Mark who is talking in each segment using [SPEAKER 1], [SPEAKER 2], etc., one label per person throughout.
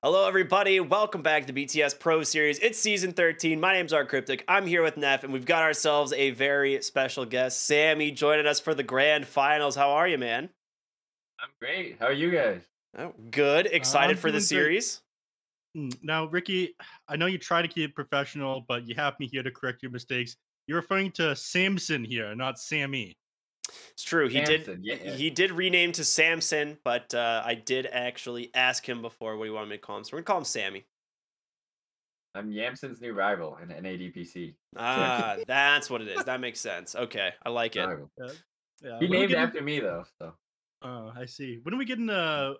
[SPEAKER 1] Hello, everybody. Welcome back to the BTS Pro Series. It's season 13. My name's rkryptic. I'm here with neph, and we've got ourselves a very special guest, Sammy, joining us for the grand finals. How are you, man?
[SPEAKER 2] I'm great. How are you guys?
[SPEAKER 1] Oh, good. Excited
[SPEAKER 3] I'm
[SPEAKER 1] for the
[SPEAKER 3] doing great.
[SPEAKER 1] series?
[SPEAKER 3] Now, Ricky, I know you try to keep it professional, but you have me here to correct your mistakes. You're referring to Samson here, not Sammy.
[SPEAKER 1] It's true. He did.
[SPEAKER 2] Samson, yeah.
[SPEAKER 1] He did rename to Samson, but I did actually ask him before what he wanted me to call him. So we're gonna call him Sammy.
[SPEAKER 2] I'm Yamson's new rival in NADPC.
[SPEAKER 1] Ah, that's what it is. That makes sense. Okay, I like it.
[SPEAKER 2] Rival.
[SPEAKER 3] Uh, yeah,
[SPEAKER 2] He
[SPEAKER 3] when are we
[SPEAKER 2] named
[SPEAKER 3] getting?
[SPEAKER 2] after me though, so
[SPEAKER 3] Oh, I see. When are we getting a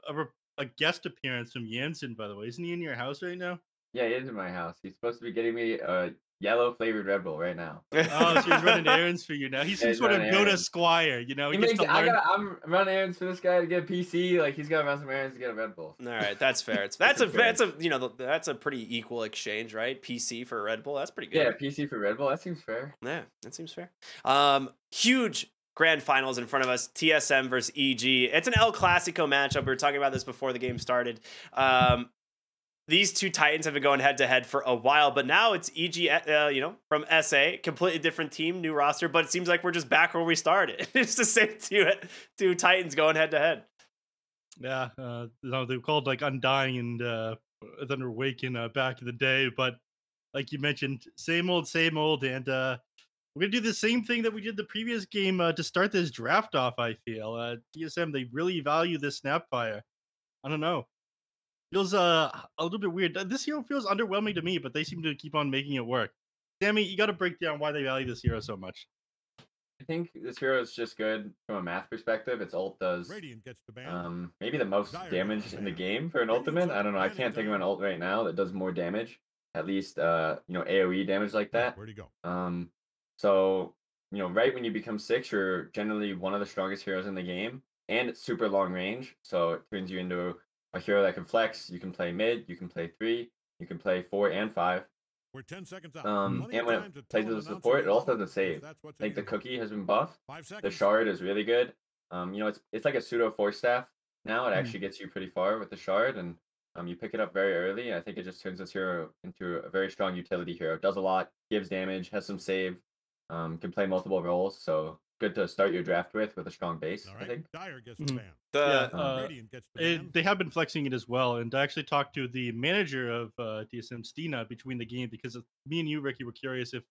[SPEAKER 3] guest appearance from Jansen? By the way, isn't he in your house right now?
[SPEAKER 2] yeah, he is in my house. He's supposed to be getting me a yellow flavored Red Bull right now.
[SPEAKER 3] Oh, so he's running errands for you now. He's
[SPEAKER 2] Yeah,
[SPEAKER 3] some
[SPEAKER 2] he's
[SPEAKER 3] sort of
[SPEAKER 2] running
[SPEAKER 3] Yoda
[SPEAKER 2] errands.
[SPEAKER 3] squire. He
[SPEAKER 2] He
[SPEAKER 3] gets
[SPEAKER 2] makes
[SPEAKER 3] to
[SPEAKER 2] I
[SPEAKER 3] learn.
[SPEAKER 2] got I'm running errands for this guy to get a PC. Like he's gotta run some errands to get a Red Bull.
[SPEAKER 1] All right, that's fair. That's a pretty equal exchange, right? PC for Red Bull. That's pretty good.
[SPEAKER 2] Yeah, PC for Red Bull. That seems fair.
[SPEAKER 1] Yeah, that seems fair. Huge grand finals in front of us. TSM versus EG. It's an El Clasico matchup. We were talking about this before the game started. These two Titans have been going head to head for a while, but now it's EG, from SA, completely different team, new roster. But it seems like we're just back where we started. It's the same two Titans going head to head.
[SPEAKER 3] Yeah, they were called like Undying and Thunder Awaken back in the day, but like you mentioned, same old, and we're gonna do the same thing that we did the previous game to start this draft off. I feel TSM, they really value this Snapfire. I don't know, feels a little bit weird. This hero feels underwhelming to me, but they seem to keep on making it work. Sammy, you got to break down why they value this hero so much.
[SPEAKER 2] I think this hero is just good from a math perspective. Its ult does maybe the most damage in the game for an ultimate. I don't know. I can't think of an ult right now that does more damage. At least AoE damage like that. So right when you become 6, you're generally one of the strongest heroes in the game, and it's super long range. So it turns you into a hero that can flex. You can play mid. You can play 3. You can play 4 and 5.
[SPEAKER 4] We're 10 seconds out.
[SPEAKER 2] And when it plays as a support, it also has a save. Like the cookie has been buffed.
[SPEAKER 4] 5
[SPEAKER 2] The
[SPEAKER 4] seconds.
[SPEAKER 2] shard is really good. It's like a pseudo force staff. Now it
[SPEAKER 3] Mm.
[SPEAKER 2] actually gets you pretty far with the shard, and you pick it up very early. I think it just turns this hero into a very strong utility hero. Does a lot, gives damage, has some save, can play multiple roles. So good to start your draft with a strong base.
[SPEAKER 4] All
[SPEAKER 2] I
[SPEAKER 4] right.
[SPEAKER 2] think.
[SPEAKER 4] Dyer gets
[SPEAKER 3] Mhm.
[SPEAKER 4] the ban.
[SPEAKER 3] Yeah,
[SPEAKER 4] Radiant gets the ban.
[SPEAKER 3] they have been flexing it as well, and I actually talked to the manager of TSM, Stina, between the game because me and you, Ricky, were curious if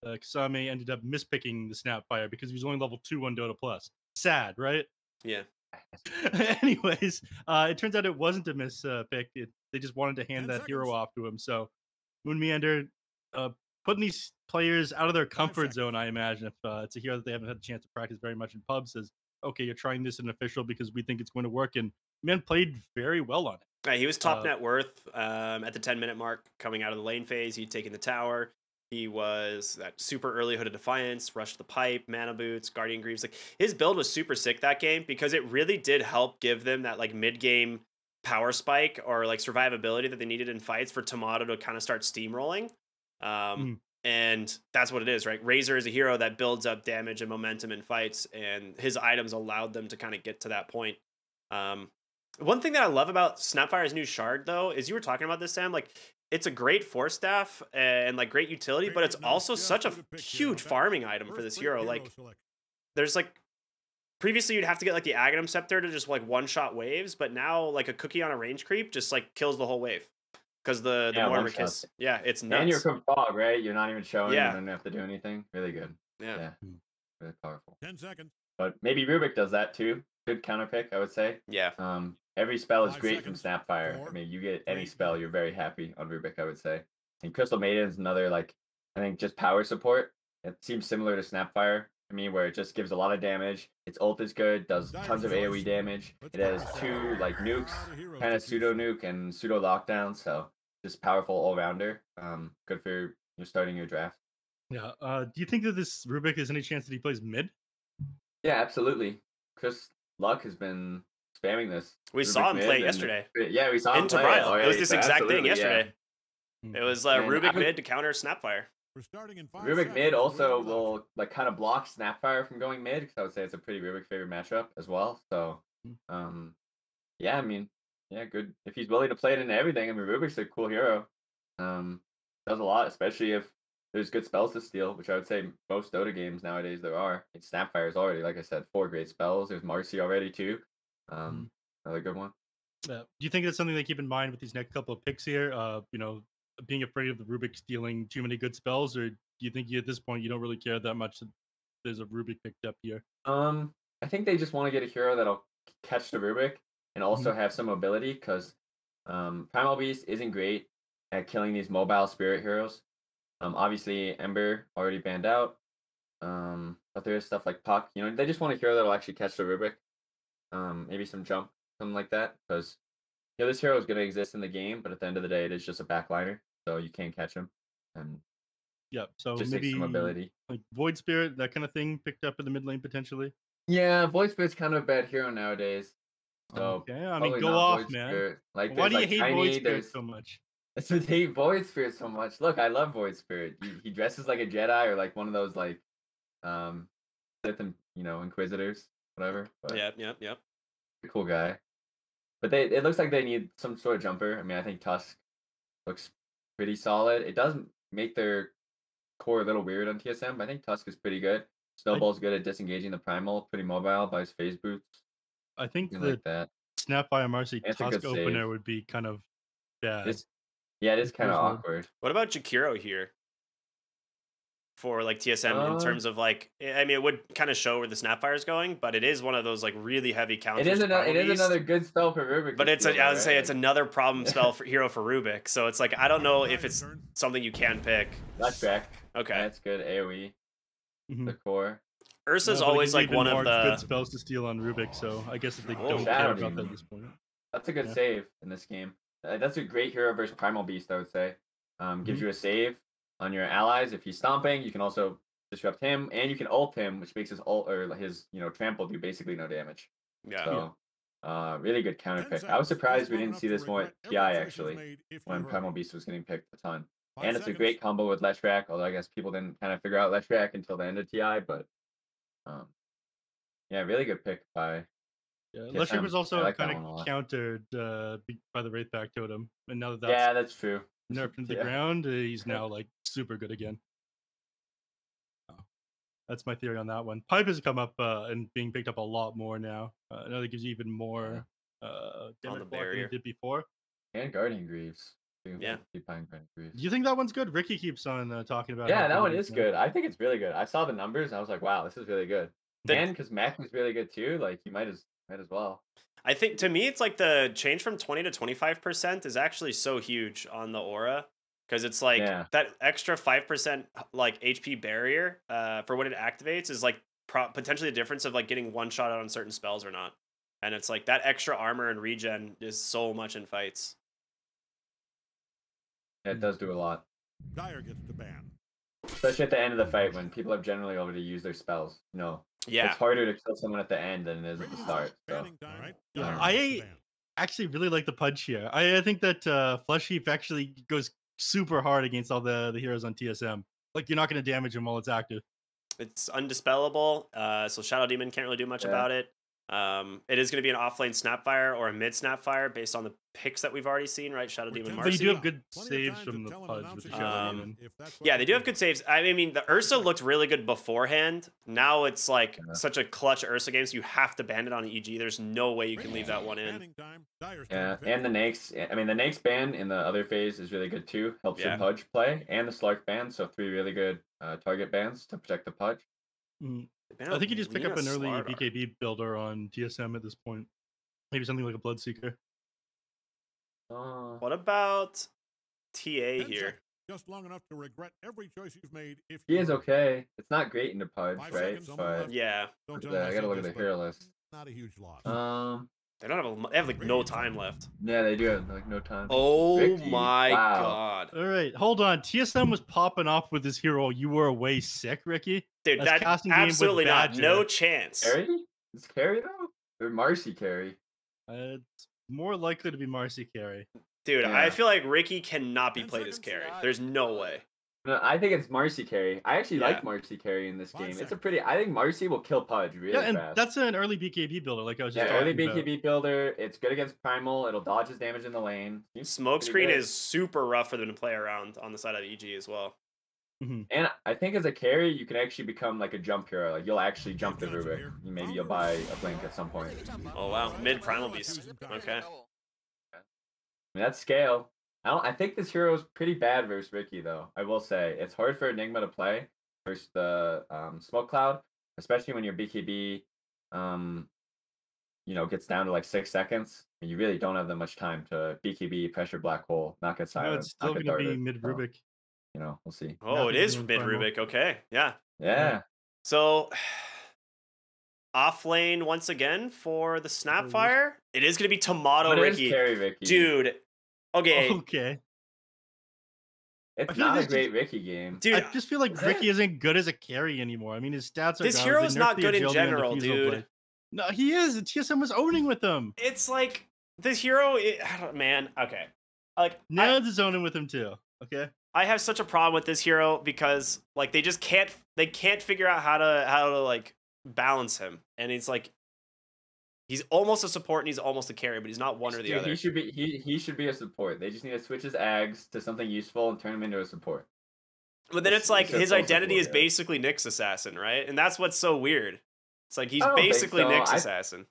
[SPEAKER 3] Kasame ended up mispicking the Snapfire because he was only level 2 on Dota Plus. Sad, right?
[SPEAKER 1] Yeah.
[SPEAKER 3] Anyways, it turns out it wasn't a mispick. They just wanted to hand
[SPEAKER 4] 10
[SPEAKER 3] that hero
[SPEAKER 4] seconds.
[SPEAKER 3] off to him. So Moon Meander, putting these players out of their comfort
[SPEAKER 4] seconds.
[SPEAKER 3] zone, I imagine, if it's a hero that they haven't had a chance to practice very much in pub, says, okay, you're trying this in official because we think it's going to work. And man played very well on it.
[SPEAKER 1] Yeah, he was top
[SPEAKER 3] Uh,
[SPEAKER 1] net worth at the 10-minute mark coming out of the lane phase. He'd taken the tower. He was that super early Hood of Defiance, Rush the Pipe, Mana Boots, Guardian Greaves. Like his build was super sick that game because it really did help give them that like mid-game power spike or like survivability that they needed in fights for Tomato to kind of start steamrolling.
[SPEAKER 3] Mm.
[SPEAKER 1] And that's what it is, right? Razor is a hero that builds up damage and momentum in fights, and his items allowed them to kind of get to that point. One thing that I love about Snapfire's new shard, though, is you were talking about this, Sam. Like, it's a great force staff and like great utility, but it's also such a huge farming item for this hero. Like, there's like previously you'd have to get like the Aghanim Scepter to just like one-shot waves, but now like a cookie on a range creep just like kills the whole wave because the
[SPEAKER 2] Yeah,
[SPEAKER 1] Mormicus. Yeah, it's
[SPEAKER 2] And
[SPEAKER 1] nuts.
[SPEAKER 2] you're from fog, right? You're not even showing.
[SPEAKER 1] Yeah.
[SPEAKER 2] You don't have to do anything. Really good.
[SPEAKER 1] Yeah.
[SPEAKER 2] Yeah. Really powerful.
[SPEAKER 4] 10 seconds.
[SPEAKER 2] But maybe Rubik does that too. Good counter pick, I would say.
[SPEAKER 1] Yeah.
[SPEAKER 2] Every spell is
[SPEAKER 4] 5
[SPEAKER 2] great from
[SPEAKER 4] seconds.
[SPEAKER 2] Snapfire. I
[SPEAKER 4] 4,
[SPEAKER 2] mean, you get any
[SPEAKER 4] 3,
[SPEAKER 2] spell, you're very happy on Rubik, I would say. And Crystal Maiden is another, like, I think just power support. It seems similar to Snapfire to me, where it just gives a lot of damage. Its ult is good, does tons of AoE damage. It has 2 like nukes, kind of pseudo nuke and pseudo lockdown, so just powerful all rounder. Good for your starting your draft.
[SPEAKER 3] Yeah. Do you think that this Rubik has any chance that he plays mid?
[SPEAKER 2] Yeah, absolutely. Chris Luck has been spamming this.
[SPEAKER 1] We
[SPEAKER 2] Rubik
[SPEAKER 1] saw him
[SPEAKER 2] mid
[SPEAKER 1] play
[SPEAKER 2] and-
[SPEAKER 1] yesterday.
[SPEAKER 2] Yeah, we saw him
[SPEAKER 1] In
[SPEAKER 2] play
[SPEAKER 1] Tabrile. It was
[SPEAKER 2] already,
[SPEAKER 1] this
[SPEAKER 2] so
[SPEAKER 1] exact thing
[SPEAKER 2] absolutely, yeah.
[SPEAKER 1] yesterday.
[SPEAKER 3] Mm.
[SPEAKER 1] It was
[SPEAKER 2] And
[SPEAKER 1] Rubik
[SPEAKER 2] I would-
[SPEAKER 1] mid to counter Snapfire.
[SPEAKER 4] We're starting in 5
[SPEAKER 2] Rubik
[SPEAKER 4] seconds.
[SPEAKER 2] mid also
[SPEAKER 4] Rubik left.
[SPEAKER 2] will like kind of block Snapfire from going mid because I would say it's a pretty Rubik favorite matchup as well. So,
[SPEAKER 3] Mm.
[SPEAKER 2] yeah, I mean, yeah, good. If he's willing to play it into everything, I mean, Rubik's a cool hero. Does a lot, especially if there's good spells to steal, which I would say most Dota games nowadays there are. It's Snapfire's already, like I said, 4 great spells. There's Marcy already too. Another good one.
[SPEAKER 3] Do you think that's something they keep in mind with these next couple of picks here? Being afraid of the Rubik stealing too many good spells, or do you think at this point you don't really care that much that there's a Rubik picked up here?
[SPEAKER 2] I think they just want to get a hero that'll catch the Rubik and also have some mobility, because Primal Beast isn't great at killing these mobile spirit heroes. Obviously Ember already banned out. But there is stuff like Puck. They just want a hero that'll actually catch the Rubik. Maybe some jump, something like that, because this hero is going to exist in the game, but at the end of the day, it is just a backliner, so you can't catch him. And
[SPEAKER 3] so
[SPEAKER 2] just
[SPEAKER 3] maybe
[SPEAKER 2] some ability,
[SPEAKER 3] like Void Spirit, that kind of thing, picked up in the mid lane potentially.
[SPEAKER 2] Yeah, Void Spirit's kind of a bad hero nowadays. So
[SPEAKER 3] okay, I mean, go
[SPEAKER 2] not
[SPEAKER 3] off,
[SPEAKER 2] Void
[SPEAKER 3] man.
[SPEAKER 2] Spirit. Like,
[SPEAKER 3] Why do you
[SPEAKER 2] like
[SPEAKER 3] hate
[SPEAKER 2] Tiny,
[SPEAKER 3] Void Spirit so much?
[SPEAKER 2] It's to hate Void Spirit so much. Look, I love Void Spirit. He dresses like a Jedi or like one of those like Sith and Inquisitors, whatever. But
[SPEAKER 1] Yep.
[SPEAKER 2] cool guy. But it looks like they need some sort of jumper. I mean, I think Tusk looks pretty solid. It does make their core a little weird on TSM, but I think Tusk is pretty good. Snowball's good at disengaging the primal, pretty mobile, buys phase boots.
[SPEAKER 3] I think
[SPEAKER 2] like that.
[SPEAKER 3] Snapfire Marcy
[SPEAKER 2] It's a
[SPEAKER 3] Tusk
[SPEAKER 2] good
[SPEAKER 3] opener
[SPEAKER 2] save.
[SPEAKER 3] would be kind of bad.
[SPEAKER 2] it is kind of awkward.
[SPEAKER 1] What about Jakiro here? For like TSM in terms of like, I mean, it would kind of show where the Snapfire is going, but it is one of those like really heavy counters.
[SPEAKER 2] It is another good spell for Rubik.
[SPEAKER 1] But I would say it's another problem spell for hero for Rubik. So it's like, I don't know if it's something you can pick.
[SPEAKER 2] That's back.
[SPEAKER 1] Okay,
[SPEAKER 2] that's good. AOE, the core.
[SPEAKER 1] Ursa's always like one of the
[SPEAKER 3] good spells to steal on Rubik. So I guess if they don't care about that at this point.
[SPEAKER 2] That's a good save in this game. That's a great hero versus Primal Beast, I would say. Gives you a save on your allies. If he's stomping, you can also disrupt him, and you can ult him, which makes his ult or his trample do basically no damage.
[SPEAKER 1] Yeah.
[SPEAKER 2] So really good counter pick. I was surprised we didn't see this more at TI actually when Primal Beast was getting picked a ton. And it's a great combo with Leshrac, although I guess people didn't kind of figure out Leshrac until the end of TI, but yeah, really good pick by
[SPEAKER 3] Leshrac was also kind of countered by the Wraithback Totem, and now
[SPEAKER 2] that's true.
[SPEAKER 3] Nerfed into the ground, he's now like super good again. That's my theory on that one. Pipe has come up and being picked up a lot more now. I know that gives you even more
[SPEAKER 1] on the barrier
[SPEAKER 3] than it did before.
[SPEAKER 2] And Guardian Greaves. Too.
[SPEAKER 1] Yeah.
[SPEAKER 3] Do you think that one's good? Ricky keeps on talking about.
[SPEAKER 2] Yeah, that one is good. I think it's really good. I saw the numbers and I was like, wow, this is really good. And because Mac was really good too, like you might as well.
[SPEAKER 1] I think to me, it's like the change from 20 to 25% is actually so huge on the aura, because it's like that extra 5% like HP barrier for when it activates is like potentially the difference of like getting one shot out on certain spells or not. And it's like that extra armor and regen is so much in fights.
[SPEAKER 2] Yeah, it does do a lot.
[SPEAKER 4] Dyer gets the ban.
[SPEAKER 2] Especially at the end of the fight when people have generally already used their spells. It's harder to kill someone at the end than it is at the start. So.
[SPEAKER 3] I actually really like the punch here. I think that Flesh Heap actually goes super hard against all the heroes on TSM. Like, you're not going to damage him while it's active.
[SPEAKER 1] It's undispellable, so Shadow Demon can't really do much about it. It is going to be an offlane Snapfire or a mid Snapfire based on the picks that we've already seen, right? Shadow Demon, Marcy.
[SPEAKER 3] But you do have good saves from the Pudge with the Shadow Demon.
[SPEAKER 1] Yeah, they do have good saves. I mean, the Ursa looked really good beforehand. Now it's like such a clutch Ursa game, so you have to ban it on EG. There's no way you can leave that one in.
[SPEAKER 2] Yeah, and the Nakes. I mean, the Nakes ban in the other phase is really good too. Helps your Pudge play, and the Slark ban. So 3 really good target bans to protect the Pudge.
[SPEAKER 3] I think you just pick up an early BKB builder on TSM at this point. Maybe something like a Bloodseeker.
[SPEAKER 1] What about TA here?
[SPEAKER 4] Just long enough to regret every choice you've made. If
[SPEAKER 2] he is okay. It's not great in the Pudge, right? But
[SPEAKER 1] yeah,
[SPEAKER 2] I gotta look at the hero list.
[SPEAKER 4] Not a huge loss.
[SPEAKER 1] They have like no time left.
[SPEAKER 2] Yeah, they do have like no time.
[SPEAKER 1] Oh Ricky. My god!
[SPEAKER 3] All right, hold on. TSM was popping off with this hero. You were away sick, Ricky.
[SPEAKER 1] Dude, that's absolutely not. No chance.
[SPEAKER 2] Carry? Is Carry though? Or Marcy Carry?
[SPEAKER 3] It's more likely to be Marcy Carry.
[SPEAKER 1] Dude, I feel like Ricky cannot be played as Carry. There's no way.
[SPEAKER 2] No, I think it's Marcy carry. I actually
[SPEAKER 1] Yeah.
[SPEAKER 2] like Marcy carry in this game. It's a pretty. I think Marcy will kill Pudge really
[SPEAKER 3] and
[SPEAKER 2] fast.
[SPEAKER 3] that's an early BKB builder, like I was just
[SPEAKER 2] Yeah, early
[SPEAKER 3] talking about.
[SPEAKER 2] BKB builder. It's good against Primal. It'll dodge his damage in the lane.
[SPEAKER 1] Smokescreen is super rough for them to play around on the side of EG as well.
[SPEAKER 2] And I think as a carry, you can actually become like a jump hero. Like you'll actually jump the Rubik. Maybe you'll buy a Blink at some point.
[SPEAKER 1] Oh wow, mid Primal Beast. Okay.
[SPEAKER 2] I mean, that's scale. I think this hero is pretty bad versus Ricky, though. I will say it's hard for Enigma to play versus the Smoke Cloud, especially when your BKB, gets down to like 6 seconds. And you really don't have that much time to BKB, pressure Black Hole, not get silent.
[SPEAKER 3] No, it's still going to be mid Rubik.
[SPEAKER 2] So, we'll see.
[SPEAKER 1] Oh, it is mid Rubik. Okay, yeah.
[SPEAKER 2] Yeah.
[SPEAKER 1] So off lane once again for the Snapfire. It is going to be Tomato Ricky.
[SPEAKER 2] Carry Ricky.
[SPEAKER 1] Dude.
[SPEAKER 3] Okay.
[SPEAKER 2] It's not a great Ricky game.
[SPEAKER 3] Dude, I just feel like Ricky isn't good as a carry anymore. I mean, his stats are
[SPEAKER 1] This hero's not good in general, dude.
[SPEAKER 3] No, he is. TSM was owning with him.
[SPEAKER 1] It's like this hero, man. Okay. Like
[SPEAKER 3] Ned's is owning with him too. Okay.
[SPEAKER 1] I have such a problem with this hero because like they just can't figure out how to like balance him. And it's like he's almost a support and he's almost a carry, but he's not one or the other.
[SPEAKER 2] He should be a support. They just need to switch his Ags to something useful and turn him into a support.
[SPEAKER 1] But then it's like his identity is basically Nyx Assassin, right? And that's what's so weird. It's like he's basically Nyx Assassin.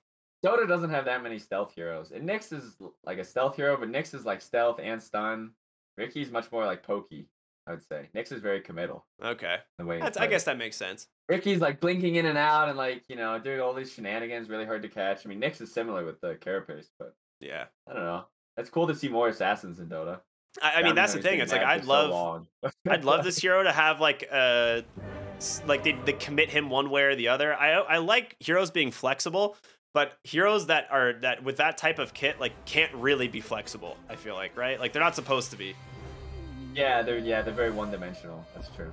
[SPEAKER 2] Dota doesn't have that many stealth heroes. And Nyx is like a stealth hero, but Nyx is like stealth and stun. Ricky's much more like pokey, I would say. Nyx is very committal.
[SPEAKER 1] Okay.
[SPEAKER 2] The way
[SPEAKER 1] I guess that makes sense.
[SPEAKER 2] Ricky's like blinking in and out and like, doing all these shenanigans, really hard to catch. I mean, Nyx is similar with the Carapace, but
[SPEAKER 1] yeah.
[SPEAKER 2] I don't know. It's cool to see more assassins in Dota.
[SPEAKER 1] I mean, that's the thing. It's like I'd love this hero to have like they commit him one way or the other. I like heroes being flexible, but heroes that with that type of kit like can't really be flexible. I feel like, right? Like they're not supposed to be.
[SPEAKER 2] Yeah, they're very one-dimensional. That's true.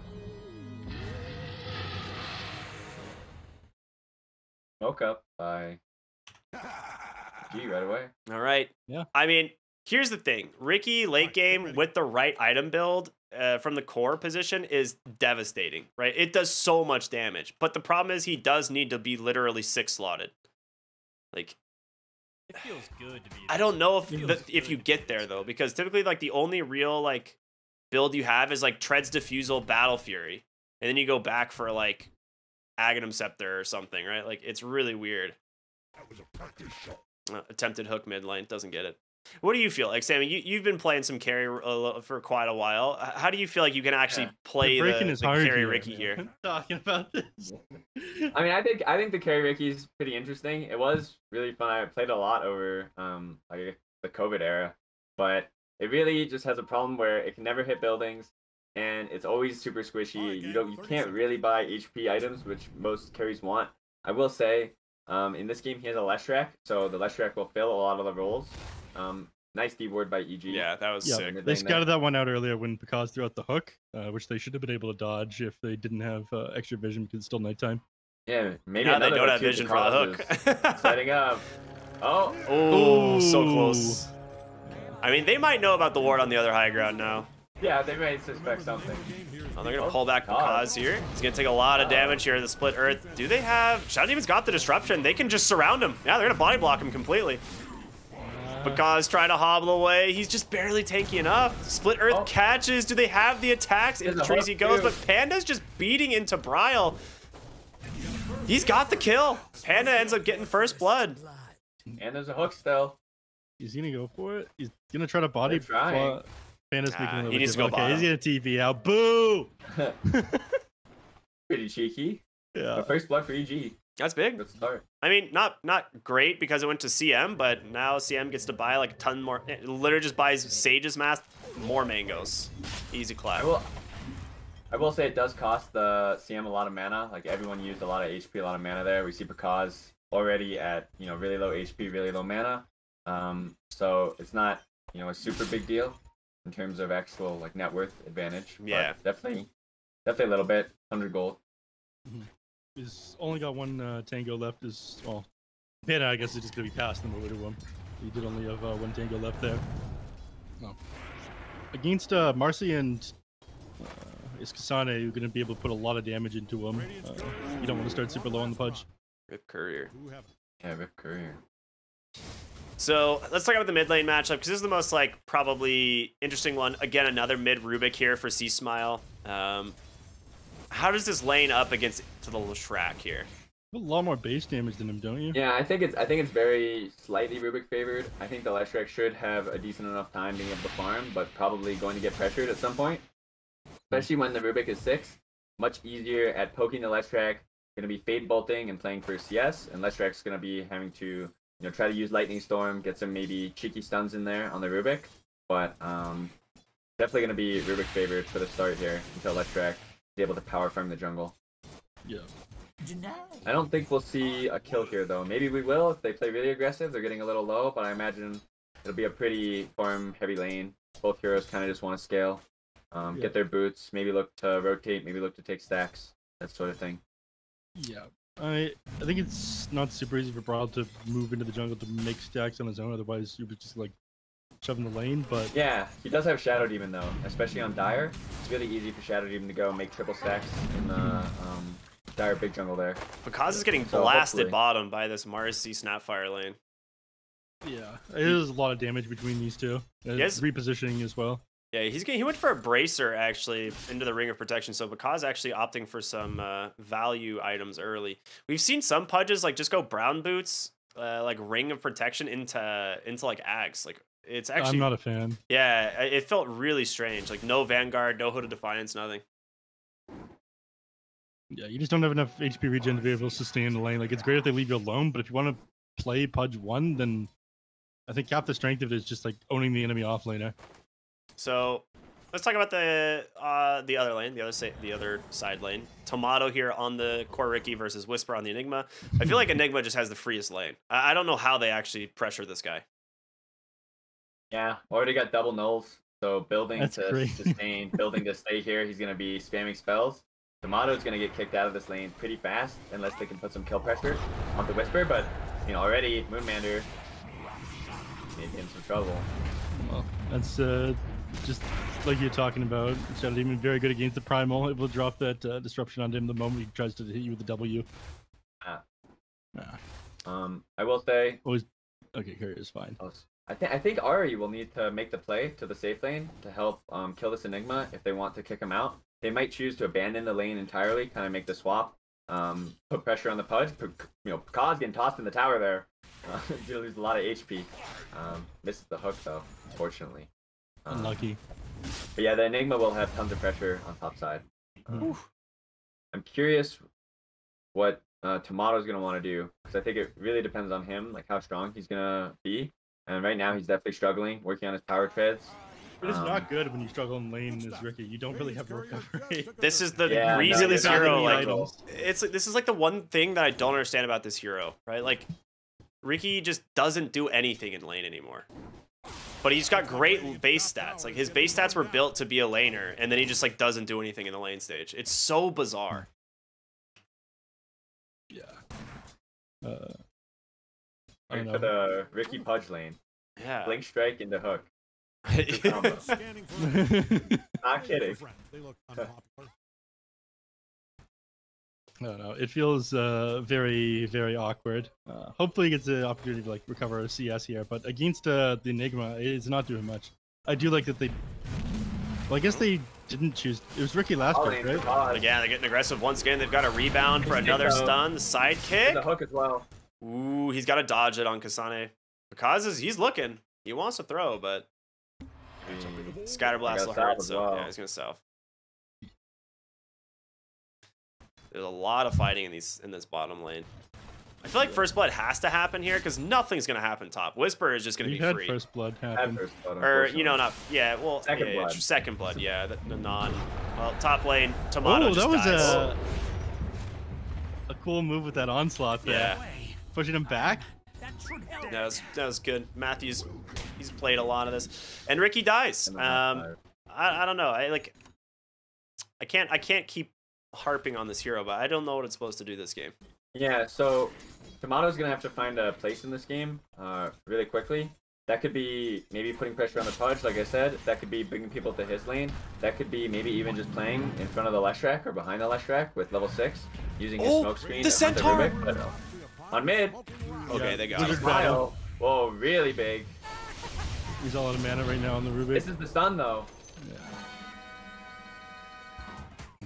[SPEAKER 2] Woke up by G right away.
[SPEAKER 1] All right.
[SPEAKER 3] Yeah.
[SPEAKER 1] I mean, here's the thing. Ricky late game with the right item build from the core position is devastating, right? It does so much damage. But the problem is he does need to be literally 6 slotted. Like,
[SPEAKER 5] it feels good to be.
[SPEAKER 1] I don't know if you get there though, because typically like the only real like build you have is like Treads Diffusal, Battle Fury, and then you go back for like Aghanim Scepter or something, right? Like it's really weird. Attempted hook mid lane, doesn't get it. What do you feel like, Sammy? You've been playing some carry for quite a while. How do you feel like you can actually play the carry Ricky here?
[SPEAKER 3] I'm talking about this.
[SPEAKER 2] I mean, I think the carry Ricky is pretty interesting. It was really fun. I played a lot over like the COVID era, but it really just has a problem where it can never hit buildings, and it's always super squishy. You can't really buy HP items, which most carries want. I will say, in this game he has a Leshrac, so the Leshrac will fill a lot of the roles. Nice D-ward by EG.
[SPEAKER 1] Yeah, that was sick.
[SPEAKER 3] They scouted that one out earlier when Picaz threw out the hook, which they should have been able to dodge if they didn't have extra vision because it's still nighttime.
[SPEAKER 2] Yeah, maybe
[SPEAKER 1] now they don't have vision for the hook.
[SPEAKER 2] Setting up.
[SPEAKER 1] Oh, so close. I mean, they might know about the ward on the other high ground now.
[SPEAKER 2] Yeah, they might suspect something.
[SPEAKER 1] Oh, they're gonna pull back Picaz here. He's gonna take a lot of damage here in the split earth. Do they have? Shadow Demon's got the disruption. They can just surround him. Yeah, they're gonna body block him completely. Picaz trying to hobble away. He's just barely tanky enough. Split earth catches. Do they have the attacks? Into the trees he goes, but Panda's just beating into Bryle. He's got the kill. Panda ends up getting first blood.
[SPEAKER 2] And there's a hook still.
[SPEAKER 3] He's gonna go for it. He's gonna try to body. Panda's making a little
[SPEAKER 1] he needs to go bottom.
[SPEAKER 3] He's gonna TV out. Boo!
[SPEAKER 2] Pretty cheeky.
[SPEAKER 3] Yeah.
[SPEAKER 2] But first blood for EG.
[SPEAKER 1] That's big.
[SPEAKER 2] Good start.
[SPEAKER 1] I mean, not great because it went to CM, but now CM gets to buy like a ton more. It literally just buys Sage's Mask, more mangoes. Easy clap.
[SPEAKER 2] I will say it does cost the CM a lot of mana. Like everyone used a lot of HP, a lot of mana there. We see Picaz already at really low HP, really low mana. So it's not a super big deal in terms of actual like net worth advantage.
[SPEAKER 1] Yeah,
[SPEAKER 2] but definitely a little bit. 100 gold.
[SPEAKER 3] He's only got one tango left. Panda, I guess, is just gonna be passed them over to him. He did only have one tango left there. No. Against Marcy and is Kasane going to be able to put a lot of damage into him. You don't want to start super low on the Pudge.
[SPEAKER 1] Rip Courier.
[SPEAKER 2] Yeah, Rip Courier.
[SPEAKER 1] So let's talk about the mid lane matchup, because this is the most like probably interesting one. Again, another mid Rubik here for C Smile. How does this lane up against to the Leshrac here?
[SPEAKER 3] A lot more base damage than him, don't you?
[SPEAKER 2] Yeah, I think it's very slightly Rubik favored. I think the Leshrac should have a decent enough time being able to farm, but probably going to get pressured at some point. Especially when the Rubik is 6. Much easier at poking the Leshrac. Going to be fade bolting and playing for CS, and Leshrac's going to be having to try to use Lightning Storm, get some maybe cheeky stuns in there on the Rubik. But definitely going to be Rubik favored for the start here until Leshrac is able to power farm the jungle.
[SPEAKER 3] Yeah.
[SPEAKER 2] I don't think we'll see a kill here, though. Maybe we will if they play really aggressive. They're getting a little low, but I imagine it'll be a pretty farm-heavy lane. Both heroes kind of just want to scale, get their boots, maybe look to rotate, maybe look to take stacks, that sort of thing.
[SPEAKER 3] Yeah. I think it's not super easy for Brawl to move into the jungle to make stacks on his own. Otherwise, you would just like shoving the lane. But
[SPEAKER 2] yeah, he does have Shadow Demon though, especially on Dire. It's really easy for Shadow Demon to go make triple stacks in the Dire big jungle there.
[SPEAKER 1] Because is getting blasted bottom by this Marcy Snapfire lane.
[SPEAKER 3] Yeah, it is a lot of damage between these two.
[SPEAKER 1] Yes.
[SPEAKER 3] Repositioning as well.
[SPEAKER 1] Yeah, he went for a bracer actually into the Ring of Protection. So Bakaz actually opting for some value items early. We've seen some Pudges like just go brown boots, like Ring of Protection into like Ags. Like it's actually.
[SPEAKER 3] I'm not a fan.
[SPEAKER 1] Yeah, it felt really strange. Like no Vanguard, no Hood of Defiance, nothing.
[SPEAKER 3] Yeah, you just don't have enough HP regen to be able to sustain the lane. Like it's great if they leave you alone, but if you want to play Pudge 1, then I think half the strength of it is just like owning the enemy off laner.
[SPEAKER 1] So let's talk about the other lane, the other side lane. Tomato here on the core Ricky versus Whisper on the Enigma. I feel like Enigma just has the freest lane. I don't know how they actually pressure this guy.
[SPEAKER 2] Yeah, already got double nulls, so building
[SPEAKER 3] That's
[SPEAKER 2] to
[SPEAKER 3] great.
[SPEAKER 2] sustain, building to stay here. He's gonna be spamming spells. Tomato's gonna get kicked out of this lane pretty fast unless they can put some kill pressure on the Whisper. But already Moonmander maybe in some trouble.
[SPEAKER 3] Well, that's just like you're talking about. Shadow Demon very good against the Primal. It will drop that disruption on him the moment he tries to hit you with the W.
[SPEAKER 2] I will say.
[SPEAKER 3] Always. Okay, Courier is fine.
[SPEAKER 2] I think Ari will need to make the play to the safe lane to help kill this Enigma if they want to kick him out. They might choose to abandon the lane entirely, kind of make the swap, put pressure on the Pudge. Kaz getting tossed in the tower there. He's gonna lose a lot of HP. Misses the hook though, unfortunately.
[SPEAKER 3] Unlucky.
[SPEAKER 2] But yeah, the Enigma will have tons of pressure on top side. I'm curious what Tomato's gonna want to do, because I think it really depends on him, like how strong he's gonna be. And right now he's definitely struggling, working on his power treads.
[SPEAKER 3] It is not good when you struggle in lane as Ricky. You don't really have to recovery.
[SPEAKER 1] This is the reason this hero, like, this is like the one thing that I don't understand about this hero, right? Like, Ricky just doesn't do anything in lane anymore. But he's got great base stats. Like, his base stats were built to be a laner, and then he just, like, doesn't do anything in the lane stage. It's so bizarre.
[SPEAKER 3] Yeah.
[SPEAKER 2] Right for the Ricky Pudge lane.
[SPEAKER 1] Yeah.
[SPEAKER 2] Blink strike into hook. Not kidding.
[SPEAKER 3] No, it feels very, very awkward. Hopefully he gets the opportunity to like recover a CS here, but against the Enigma, it's not doing much. I do like that they. Well, I guess they didn't choose. It was Ricky last pick, right?
[SPEAKER 1] Yeah, they're getting aggressive once again. They've got a rebound for another stun. The side kick.
[SPEAKER 2] The hook as well.
[SPEAKER 1] Ooh, he's got to dodge it on Kasane. Because he's looking. He wants to throw, but Scatterblast will hurt. So yeah, he's gonna south. There's a lot of fighting in this bottom lane. I feel like first blood has to happen here because nothing's gonna happen top. Whisper is just gonna be free.
[SPEAKER 3] First blood happen.
[SPEAKER 1] Or not second blood. Second blood, yeah. Top lane. Tomato just
[SPEAKER 3] that
[SPEAKER 1] dies.
[SPEAKER 3] was a cool move with that onslaught there.
[SPEAKER 1] Yeah.
[SPEAKER 3] Pushing him back.
[SPEAKER 1] That was good. Matthews, he's played a lot of this, and Ricky dies. I don't know. I can't keep harping on this hero, but I don't know what it's supposed to do this game.
[SPEAKER 2] Yeah, so Tomato's gonna have to find a place in this game really quickly. That could be maybe putting pressure on the Pudge, like I said. That could be bringing people to his lane. That could be maybe even just playing in front of the Leshrac or behind the Leshrac with level 6, using his smoke screen.
[SPEAKER 1] The Centaur!
[SPEAKER 2] On mid.
[SPEAKER 1] Okay, they got it.
[SPEAKER 2] Smile. Whoa, really big.
[SPEAKER 3] He's all out of mana right now on the Rubik.
[SPEAKER 2] This is the stun, though.
[SPEAKER 3] Yeah.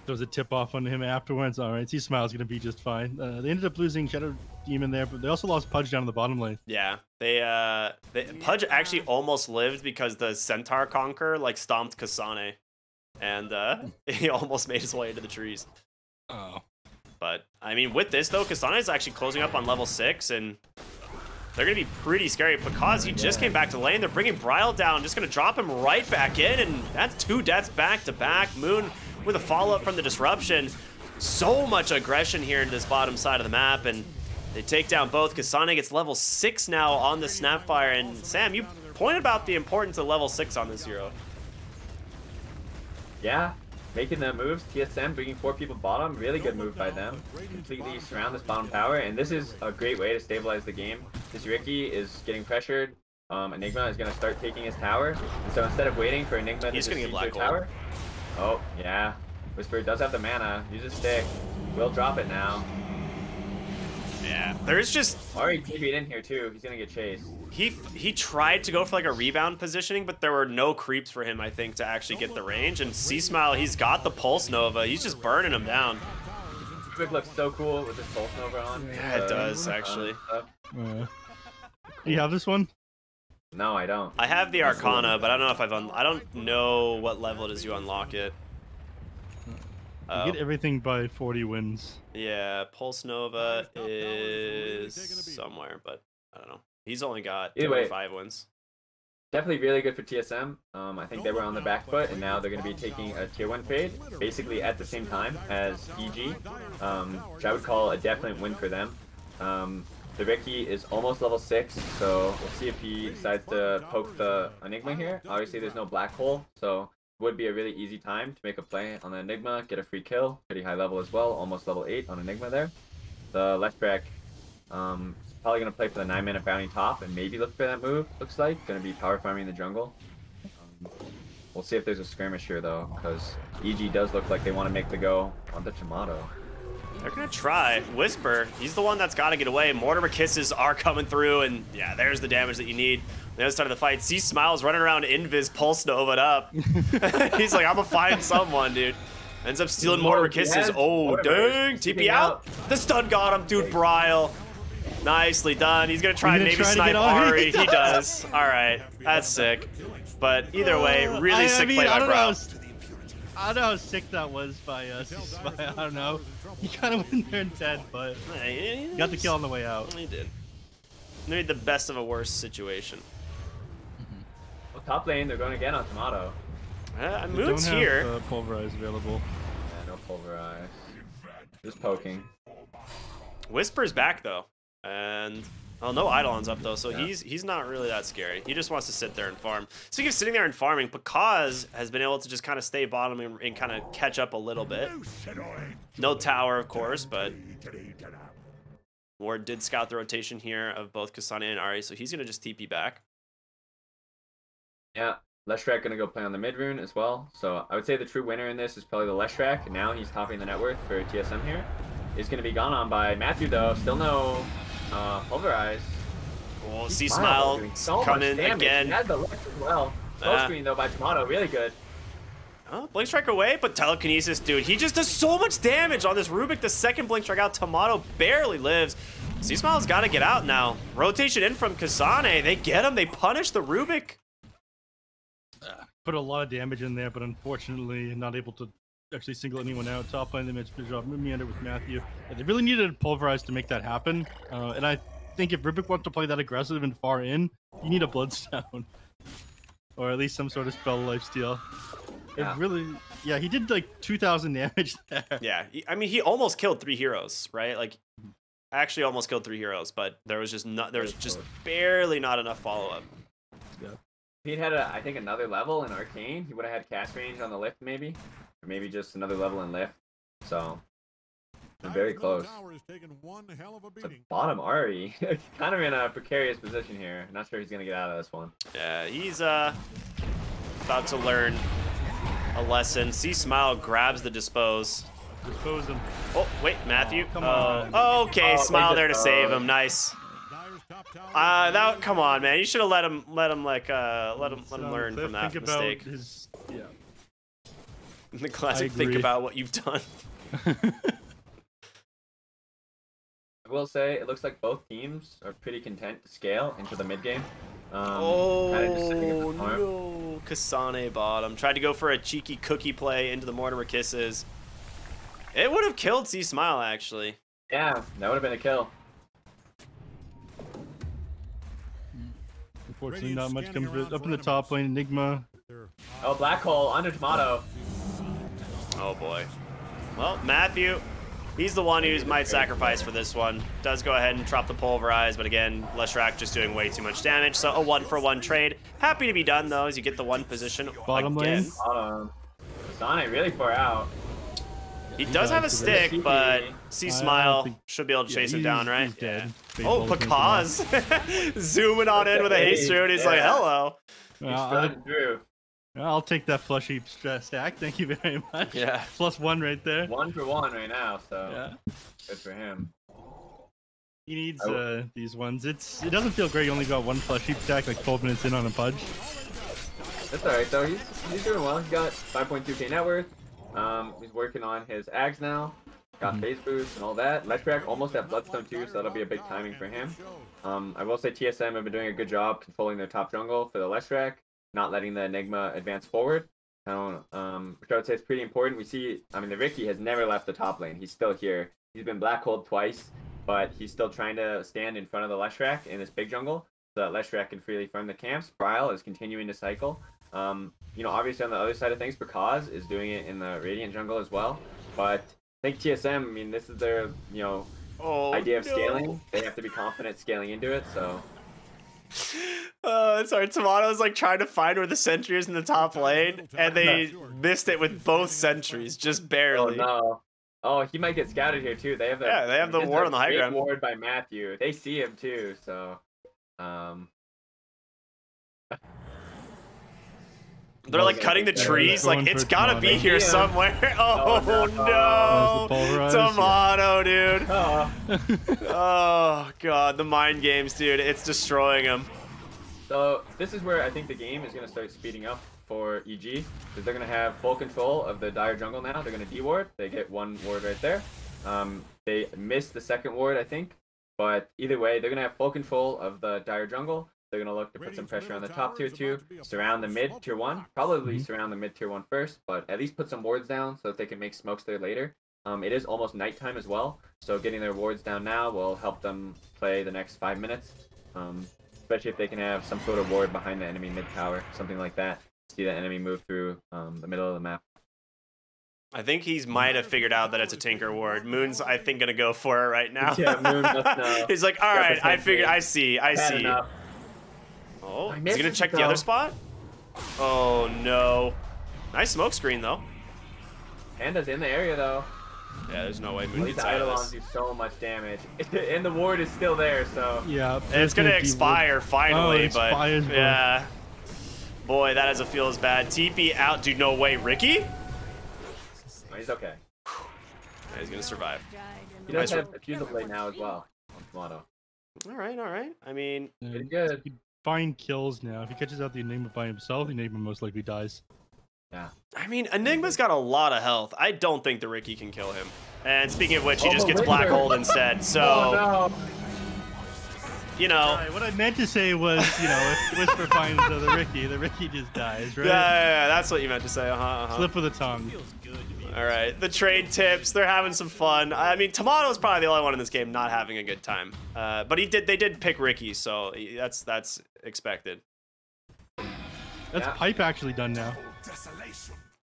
[SPEAKER 3] Throws a tip off on him afterwards. All right, C-Smile's going to be just fine. They ended up losing Shadow Demon there, but they also lost Pudge down in the bottom lane.
[SPEAKER 1] Yeah, Pudge actually almost lived because the Centaur Conqueror like stomped Kasane, and he almost made his way into the trees.
[SPEAKER 3] Oh.
[SPEAKER 1] But I mean, with this though, Kasane is actually closing up on level 6, and they're gonna be pretty scary because he just came back to lane. They're bringing Brile down, just gonna drop him right back in, and that's 2 deaths back to back. Moon with a follow-up from the disruption. So much aggression here into this bottom side of the map, and they take down both. Kasane gets level 6 now on the Snapfire, and Sam, you pointed about the importance of level 6 on this hero.
[SPEAKER 2] Yeah, making the moves. TSM bringing 4 people bottom. Really good move by them. Completely surround this bottom tower, and this is a great way to stabilize the game. This Ricky is getting pressured. Enigma is going to start taking his tower. And so instead of waiting for Enigma to siege their tower... Oh, yeah. Whisper does have the mana. Use his stick. Will drop it now.
[SPEAKER 1] Yeah, there's just...
[SPEAKER 2] Already TP'd in here, too. He's going to get chased.
[SPEAKER 1] He tried to go for like a rebound positioning, but there were no creeps for him, I think, to actually get the range. And C-Smile, he's got the Pulse Nova. He's just burning him down.
[SPEAKER 2] Rubik looks so cool with his Pulse Nova on.
[SPEAKER 1] Yeah, it does, actually.
[SPEAKER 3] Do you have this one?
[SPEAKER 2] No, I don't.
[SPEAKER 1] I have the Arcana, but I don't know if I don't know what level it is you unlock it.
[SPEAKER 3] You get everything by 40 wins.
[SPEAKER 1] Yeah, Pulse Nova is somewhere, but I don't know. He's only got 25 wins.
[SPEAKER 2] Definitely really good for TSM. I think they were on the back foot, and now they're going to be taking a tier 1 fade, basically at the same time as EG, which I would call a definite win for them. The Ricky is almost level 6, so we'll see if he decides to poke the Enigma here. Obviously, there's no black hole, so it would be a really easy time to make a play on the Enigma, get a free kill. Pretty high level as well, almost level 8 on Enigma there. The Leshrac probably going to play for the 9-mana bounty top and maybe look for that move, looks like. Going to be power farming the jungle. We'll see if there's a skirmish here, though, because EG does look like they want to make the go on the Tomato.
[SPEAKER 1] They're going to try. Whisper, he's the one that's got to get away. Mortimer Kisses are coming through, and yeah, there's the damage that you need. The other side of the fight, C-Smile's running around Invis, Pulse Nova'd up. He's like, I'm going to find someone, dude. Ends up stealing Mortimer Kisses. Oh, dang. TP out. The stun got him, dude. Brile. Nicely done. He's going to try and maybe snipe Ari. He does. All right. That's sick. But either way, really sick play by Brile.
[SPEAKER 3] I don't know how sick that was by I don't know. He kind of went in there and dead, but he got the kill on the way out.
[SPEAKER 1] He did. He made the best of a worse situation.
[SPEAKER 2] Well, top lane, they're going again on Tomato.
[SPEAKER 1] Moon's here.
[SPEAKER 3] Pulverize available.
[SPEAKER 2] Yeah, no Pulverize. Just poking.
[SPEAKER 1] Whisper's back though, and oh, no Eidolon's up though, so he's not really that scary. He just wants to sit there and farm. Speaking of sitting there and farming, Pakaz has been able to just kind of stay bottom and kind of catch up a little bit. No tower, of course, but Ward did scout the rotation here of both Kasane and Ari, so he's gonna just TP back.
[SPEAKER 2] Yeah, Leshrac gonna go play on the mid rune as well. So I would say the true winner in this is probably the Leshrac. Now he's topping the net worth for TSM here. Is gonna be gone on by Matthew though. Still no Pulverize.
[SPEAKER 1] Oh, C-Smile coming again.
[SPEAKER 2] He had the left as well. Slow screen though by Tomato, really good.
[SPEAKER 1] Oh, Blink Strike away, but Telekinesis, dude, he just does so much damage on this Rubik. The second Blink Strike out, Tomato barely lives. C-Smile's got to get out now. Rotation in from Kasane. They get him. They punish the Rubik.
[SPEAKER 3] Put a lot of damage in there, but unfortunately not able to actually single anyone out. Top lane, they managed to job meander with Matthew. Yeah, they really needed a Pulverize to make that happen. And I think if Rubik wants to play that aggressive and far in, you need a Bloodstone. Or at least some sort of spell lifesteal.
[SPEAKER 2] Yeah.
[SPEAKER 3] It really, yeah, he did like 2,000 damage there.
[SPEAKER 1] Yeah, I mean, he almost killed 3 heroes, right? Like, actually almost killed 3 heroes, but there was just barely not enough follow-up.
[SPEAKER 2] Yeah. If he'd had, I think, another level in Arcane, he would have had cast range on the lift, maybe. Or maybe just another level in lift. So, Very close.
[SPEAKER 4] The
[SPEAKER 2] The bottom Ari, kind of in a precarious position here. Not sure he's gonna get out of this one.
[SPEAKER 1] Yeah, he's about to learn a lesson. See Smile grabs the dispose.
[SPEAKER 3] Dispose him.
[SPEAKER 1] Oh, wait, Matthew.
[SPEAKER 3] Come on.
[SPEAKER 1] Oh, okay,
[SPEAKER 2] Oh,
[SPEAKER 1] Smile
[SPEAKER 2] they
[SPEAKER 1] there to
[SPEAKER 2] just-
[SPEAKER 1] save him. Nice. Come on, man. You should have let him learn from that
[SPEAKER 3] Think
[SPEAKER 1] mistake.
[SPEAKER 3] about his, yeah.
[SPEAKER 1] The classic
[SPEAKER 3] I
[SPEAKER 1] think
[SPEAKER 3] agree.
[SPEAKER 1] about what you've done.
[SPEAKER 2] I will say it looks like both teams are pretty content to scale into the mid game. Kinda just sitting at the farm.
[SPEAKER 1] No. Kasane bottom. Tried to go for a cheeky cookie play into the Mortimer Kisses. It would have killed C Smile, actually.
[SPEAKER 2] Yeah, that would have been a kill.
[SPEAKER 3] Unfortunately, not much comes of it. Up in the top lane, Enigma.
[SPEAKER 2] Oh, Black Hole under Tomato.
[SPEAKER 1] Oh, boy. Well, Matthew, he's the one who might sacrifice for this one. Does go ahead and drop the Pulverize, but again, Leshrac just doing way too much damage. So a 1-for-1 trade. Happy to be done, though, as you get the one position
[SPEAKER 3] Bottom
[SPEAKER 1] again.
[SPEAKER 3] lane.
[SPEAKER 2] Sonic really far out.
[SPEAKER 1] He does have a stick, but C Smile should be able to chase him down, right?
[SPEAKER 3] He's dead.
[SPEAKER 1] Oh, Pakaz zooming on in with a haste through, and he's like, hello.
[SPEAKER 2] He's running through.
[SPEAKER 3] I'll take that flush heap stack. Thank you very much.
[SPEAKER 1] Yeah.
[SPEAKER 3] +1 right there.
[SPEAKER 2] 1-for-1 right now, so
[SPEAKER 3] Yeah.
[SPEAKER 2] good for him.
[SPEAKER 3] He needs these ones. It doesn't feel great. You only got 1 flush heap stack like 12 minutes in on a pudge.
[SPEAKER 2] That's alright though. He's doing well. He's got 5.2k net worth. He's working on his Ags now. Got phase boost and all that. Leshrac almost at Bloodstone too, so that'll be a big timing for him. I will say TSM have been doing a good job controlling their top jungle for the Leshrac, not letting the Enigma advance forward. Which I would say is pretty important. We see, I mean, the Ricky has never left the top lane. He's still here. He's been black-holed twice, but he's still trying to stand in front of the Leshrac in this big jungle so that Leshrac can freely farm the camps. Prile is continuing to cycle. Obviously on the other side of things, Pakaz is doing it in the Radiant jungle as well. But I think TSM, I mean, this is their, idea of scaling. They have to be confident scaling into it, so.
[SPEAKER 1] Sorry, Tomato's like trying to find where the sentry is in the top lane, and they missed it with both sentries, just barely.
[SPEAKER 2] Oh no. Oh, he might get scouted here too. They have
[SPEAKER 1] the ward on the high
[SPEAKER 2] great
[SPEAKER 1] ground.
[SPEAKER 2] Ward by Matthew. They see him too, so.
[SPEAKER 1] They're like cutting the trees, like it's gotta be here somewhere. Oh no, Tomato, dude. Oh god, the mind games, dude. It's destroying him.
[SPEAKER 2] So this is where I think the game is gonna start speeding up for EG, because they're gonna have full control of the Dire jungle now. They're gonna D-ward. They get 1 ward right there. They missed the 2nd ward, I think, but either way, they're gonna have full control of the Dire jungle. They're going to look to put some pressure on the top tier 2, surround the mid tier 1, probably surround the mid tier 1 first, but at least put some wards down so that they can make smokes there later. It is almost nighttime as well, so getting their wards down now will help them play the next 5 minutes, especially if they can have some sort of ward behind the enemy mid tower, something like that. See the enemy move through the middle of the map.
[SPEAKER 1] I think he might have figured out that it's a Tinker ward. Moon's, I think, going to go for it right now.
[SPEAKER 2] Yeah, Moon must know.
[SPEAKER 1] He's like, all right, I figured, I see.
[SPEAKER 2] Enough.
[SPEAKER 1] Oh, is he gonna check the other spot? Oh no. Nice smoke screen though.
[SPEAKER 2] Panda's in the area though.
[SPEAKER 1] Yeah, there's no way Moon
[SPEAKER 2] These
[SPEAKER 1] gets out of
[SPEAKER 2] Eidolons
[SPEAKER 1] this.
[SPEAKER 2] do so much damage. And the ward is still there, so.
[SPEAKER 3] Yeah.
[SPEAKER 1] It's gonna expire finally, but
[SPEAKER 3] expires, bro.
[SPEAKER 1] yeah. Boy, that doesn't feel as bad. TP out, dude, no way. Ricky?
[SPEAKER 2] Oh, he's okay.
[SPEAKER 1] Yeah, he's gonna survive.
[SPEAKER 2] He does have a fusel blade now as well on Tomato.
[SPEAKER 1] All right. I mean,
[SPEAKER 2] Pretty good.
[SPEAKER 3] Find kills now. If he catches out the Enigma by himself, the Enigma most likely dies.
[SPEAKER 2] Yeah.
[SPEAKER 1] I mean, Enigma's got a lot of health. I don't think the Ricky can kill him. And speaking of which, he just gets black holed instead. So,
[SPEAKER 2] oh, no.
[SPEAKER 3] Right, what I meant to say was, if Whisper finds the Ricky just dies, right?
[SPEAKER 1] Yeah, that's what you meant to say.
[SPEAKER 3] Slip of the tongue.
[SPEAKER 1] All right, the trade tips, they're having some fun. I mean, Tomato's probably the only one in this game not having a good time. But they did pick Ricky, so that's expected.
[SPEAKER 3] That's Pipe actually done now.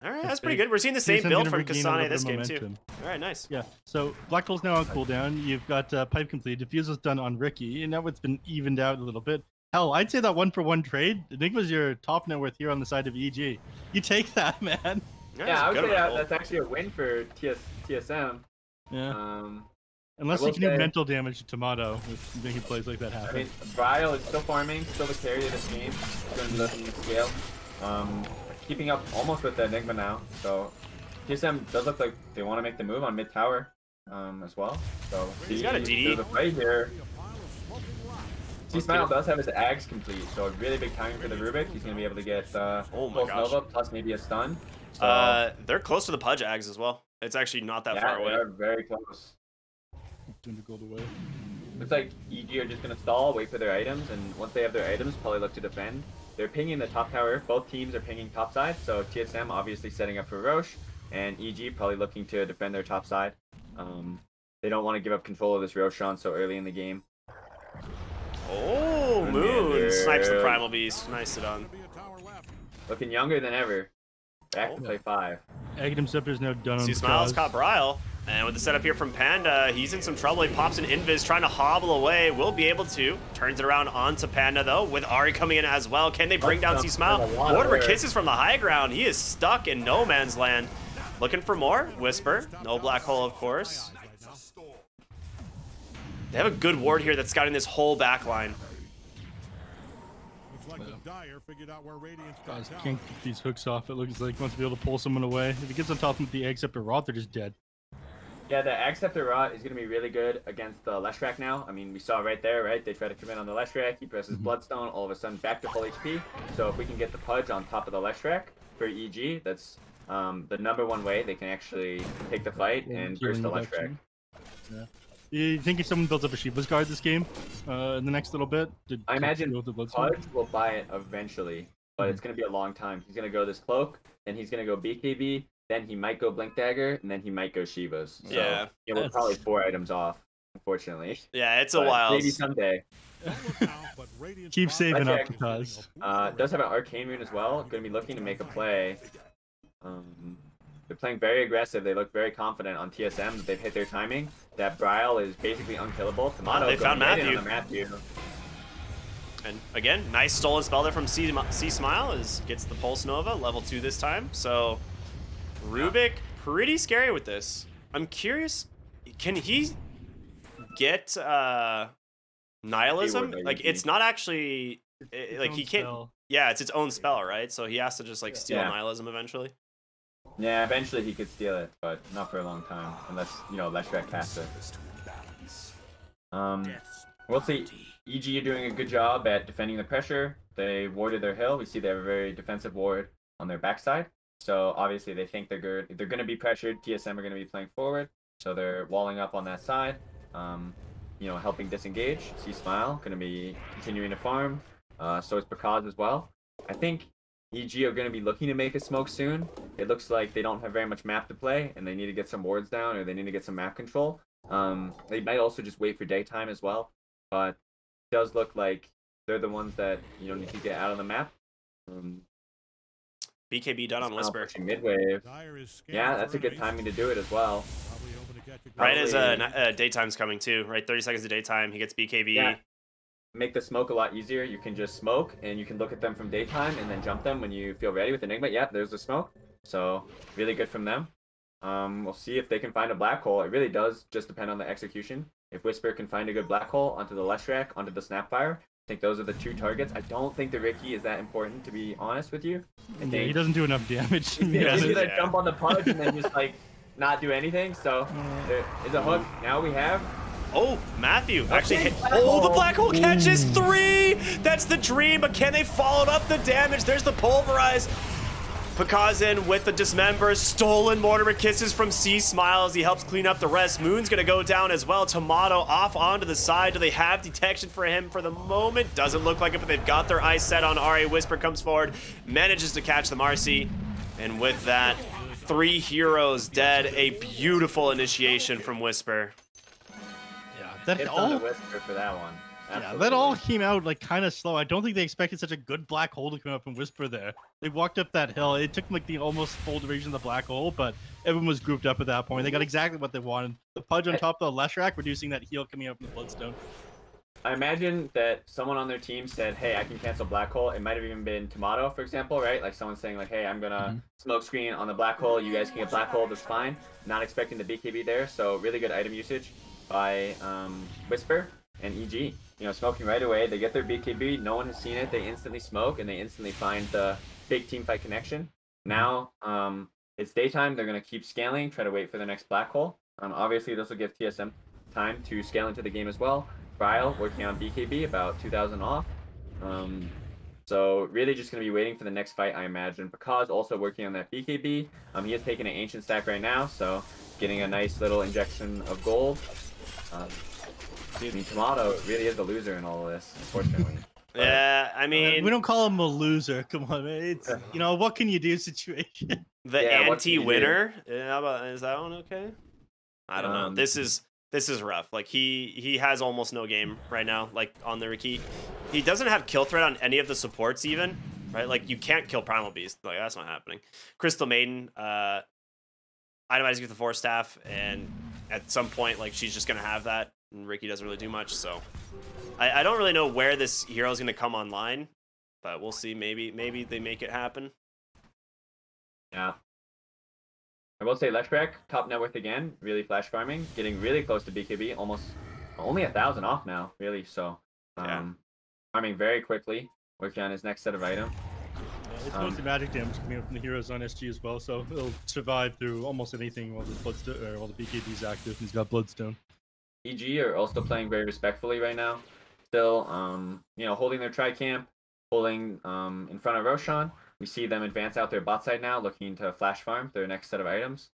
[SPEAKER 1] All right, that's pretty good. We're seeing the same build from
[SPEAKER 3] Kasane
[SPEAKER 1] Kasane this game too. All right, nice.
[SPEAKER 3] Yeah, so Black Hole's now on cooldown. You've got Pipe complete. Diffuser's done on Ricky, and now it's been evened out a little bit. Hell, I'd say that 1-for-1 trade, Enigma's your top net worth here on the side of EG. You take that, man.
[SPEAKER 2] Yeah, I would say that's actually a win for TSM.
[SPEAKER 3] Yeah. Unless you can do mental damage to Tomato with making plays like that happen.
[SPEAKER 2] I mean, Brio is still farming, still the carry of this game. He's going to be looking to scale. Keeping up almost with the Enigma now. So TSM does look like they want to make the move on mid tower as well. So
[SPEAKER 1] he's got a DD.
[SPEAKER 2] The play here. C-Smile does have his Ags complete, so a really big timing for the Rubik. He's going to be able to get Pulse Nova plus maybe a stun. So,
[SPEAKER 1] they're close to the Pudge Ags as well. It's actually not that far away.
[SPEAKER 2] They're very close.
[SPEAKER 3] Going to go away.
[SPEAKER 2] Looks like EG are just going to stall, wait for their items, and once they have their items, probably look to defend. They're pinging the top tower. Both teams are pinging top side, so TSM obviously setting up for Roche, and EG probably looking to defend their top side. They don't want to give up control of this Roshan so early in the game.
[SPEAKER 1] Oh, Moon snipes the Primal Beast. Nice it on.
[SPEAKER 2] Looking younger than ever. Back to play 5.
[SPEAKER 3] Aghanim Scepter's now done on
[SPEAKER 1] C-Smile's caught Brile. And with the setup here from Panda, he's in some trouble. He pops an Invis, trying to hobble away. Will be able to. Turns it around onto Panda, though, with Ari coming in as well. Can they bring down C-Smile? Mortimer kisses from the high ground. He is stuck in no man's land. Looking for more. Whisper. No black hole, of course. They have a good ward here that's scouting this whole back line.
[SPEAKER 3] Guys can't get these hooks off. It looks like he wants to be able to pull someone away. If he gets on top of them with the Egg Scepter Rot, they're just dead.
[SPEAKER 2] Yeah, the Egg Scepter Rot is going to be really good against the Leshrac now. I mean, we saw right there, right? They try to come in on the Leshrac. He presses Bloodstone, all of a sudden back to full HP. So if we can get the Pudge on top of the Leshrac for EG, that's the #1 way they can actually take the fight and burst the Leshrac.
[SPEAKER 3] Yeah. You think if someone builds up a Shiva's Guard this game in the next little bit?
[SPEAKER 2] I imagine Pudge will buy it eventually, but it's going to be a long time. He's going to go this Cloak, then he's going to go BKB, then he might go Blink Dagger, and then he might go Shivas. So,
[SPEAKER 1] yeah.
[SPEAKER 2] We're probably 4 items off, unfortunately.
[SPEAKER 1] Yeah, it's a while.
[SPEAKER 2] Maybe someday.
[SPEAKER 3] Keep saving up because.
[SPEAKER 2] Does have an Arcane Rune as well. Going to be looking to make a play. They're playing very aggressive. They look very confident on TSM. They've hit their timing. That Brile is basically unkillable. Tomato
[SPEAKER 1] they found Matthew.
[SPEAKER 2] On Matthew.
[SPEAKER 1] And again, nice stolen spell there from C-Smile. Gets the Pulse Nova, level 2 this time. So Rubik, pretty scary with this. I'm curious, can he get Nihilism? Like, it's not actually, like, he can't. Spell. Yeah, it's its own spell, right? So he has to just, like, steal Nihilism eventually.
[SPEAKER 2] Yeah, eventually he could steal it, but not for a long time, unless, you know, Leshrac casts it. We'll see. EG are doing a good job at defending the pressure. They warded their hill. We see they have a very defensive ward on their backside. So obviously they think they're good. They're going to be pressured. TSM are going to be playing forward, so they're walling up on that side. You know, helping disengage. C-Smile going to be continuing to farm. So is Bakaz as well. I think EG are going to be looking to make a smoke soon. It looks like they don't have very much map to play, and they need to get some wards down, or they need to get some map control. They might also just wait for daytime as well, but it does look like they're the ones that, you know, need to get out on the map.
[SPEAKER 1] BKB done on Whisper.
[SPEAKER 2] Mid-wave. Yeah, that's a good timing to do it as well.
[SPEAKER 1] Right as daytime's coming too, right? 30 seconds of daytime, he gets BKB.
[SPEAKER 2] Yeah. Make the smoke a lot easier. You can just smoke, and you can look at them from daytime, and then jump them when you feel ready with Enigma. Yeah, there's the smoke. So, really good from them. We'll see if they can find a black hole. It really does just depend on the execution. If Whisper can find a good black hole onto the Leshrac, onto the Snapfire, I think those are the 2 targets. I don't think the Ricky is that important, to be honest with you.
[SPEAKER 3] Yeah, he doesn't do enough damage.
[SPEAKER 2] He's gonna jump on the Pudge and then just, like, not do anything. So, there is a hook. Now we have...
[SPEAKER 1] Oh, Matthew actually hit. Oh, the black hole catches 3. That's the dream, but can they follow up the damage? There's the pulverize. Pakazin with the dismember. Stolen Mortimer kisses from C-Smile as he helps clean up the rest. Moon's gonna go down as well. Tomato off onto the side. Do they have detection for him for the moment? Doesn't look like it, but they've got their eyes set on Ari. Whisper comes forward, manages to catch the Marcy, and with that, 3 heroes dead. A beautiful initiation from Whisper.
[SPEAKER 3] That all
[SPEAKER 2] for that one.
[SPEAKER 3] Yeah, that all came out like kind of slow. I don't think they expected such a good black hole to come up and Whisper there. They walked up that hill. It took them like the almost full duration of the black hole, but everyone was grouped up at that point. They got exactly what they wanted. The Pudge on top of the Leshrac, reducing that heal coming out from the Bloodstone.
[SPEAKER 2] I imagine that someone on their team said, hey, I can cancel black hole. It might have even been Tomato, for example, right? Like someone saying like, hey, I'm gonna smoke screen on the black hole. You guys can get black hole, that's fine. Not expecting the BKB there, so really good item usage by Whisper and EG. You know, smoking right away. They get their BKB, no one has seen it. They instantly smoke and they instantly find the big team fight connection. Now, it's daytime. They're gonna keep scaling, try to wait for the next black hole. Obviously, this will give TSM time to scale into the game as well. Bryle working on BKB, about 2,000 off. So really just going to be waiting for the next fight, I imagine. Because also working on that BKB. He is taking an Ancient stack right now, so getting a nice little injection of gold. I mean, Tomato really is the loser in all of this, unfortunately.
[SPEAKER 1] Yeah, I mean...
[SPEAKER 3] we don't call him a loser. Come on, man. It's, you know, what can you do situation?
[SPEAKER 1] The anti-winner? Yeah, is that one okay? I don't know. This is rough. Like he has almost no game right now. Like on the Riki, he doesn't have kill threat on any of the supports even. Right? Like you can't kill Primal Beast. Like that's not happening. Crystal Maiden, itemizing with the Force Staff, and at some point like she's just gonna have that, and Riki doesn't really do much. So I don't really know where this hero is gonna come online, but we'll see. Maybe they make it happen.
[SPEAKER 2] Yeah. I will say Leshrac, top net worth again, really flash farming, getting really close to BKB, almost only 1,000 off now, really. So, farming very quickly, working on his next set of items.
[SPEAKER 3] Yeah, it's mostly magic damage coming out from the heroes on SG as well, so he'll survive through almost anything while the BKB's active. He's got Bloodstone.
[SPEAKER 2] EG are also playing very respectfully right now. Still, you know, holding their tri-camp, holding in front of Roshan. We see them advance out their bot side now, looking to flash farm their next set of items.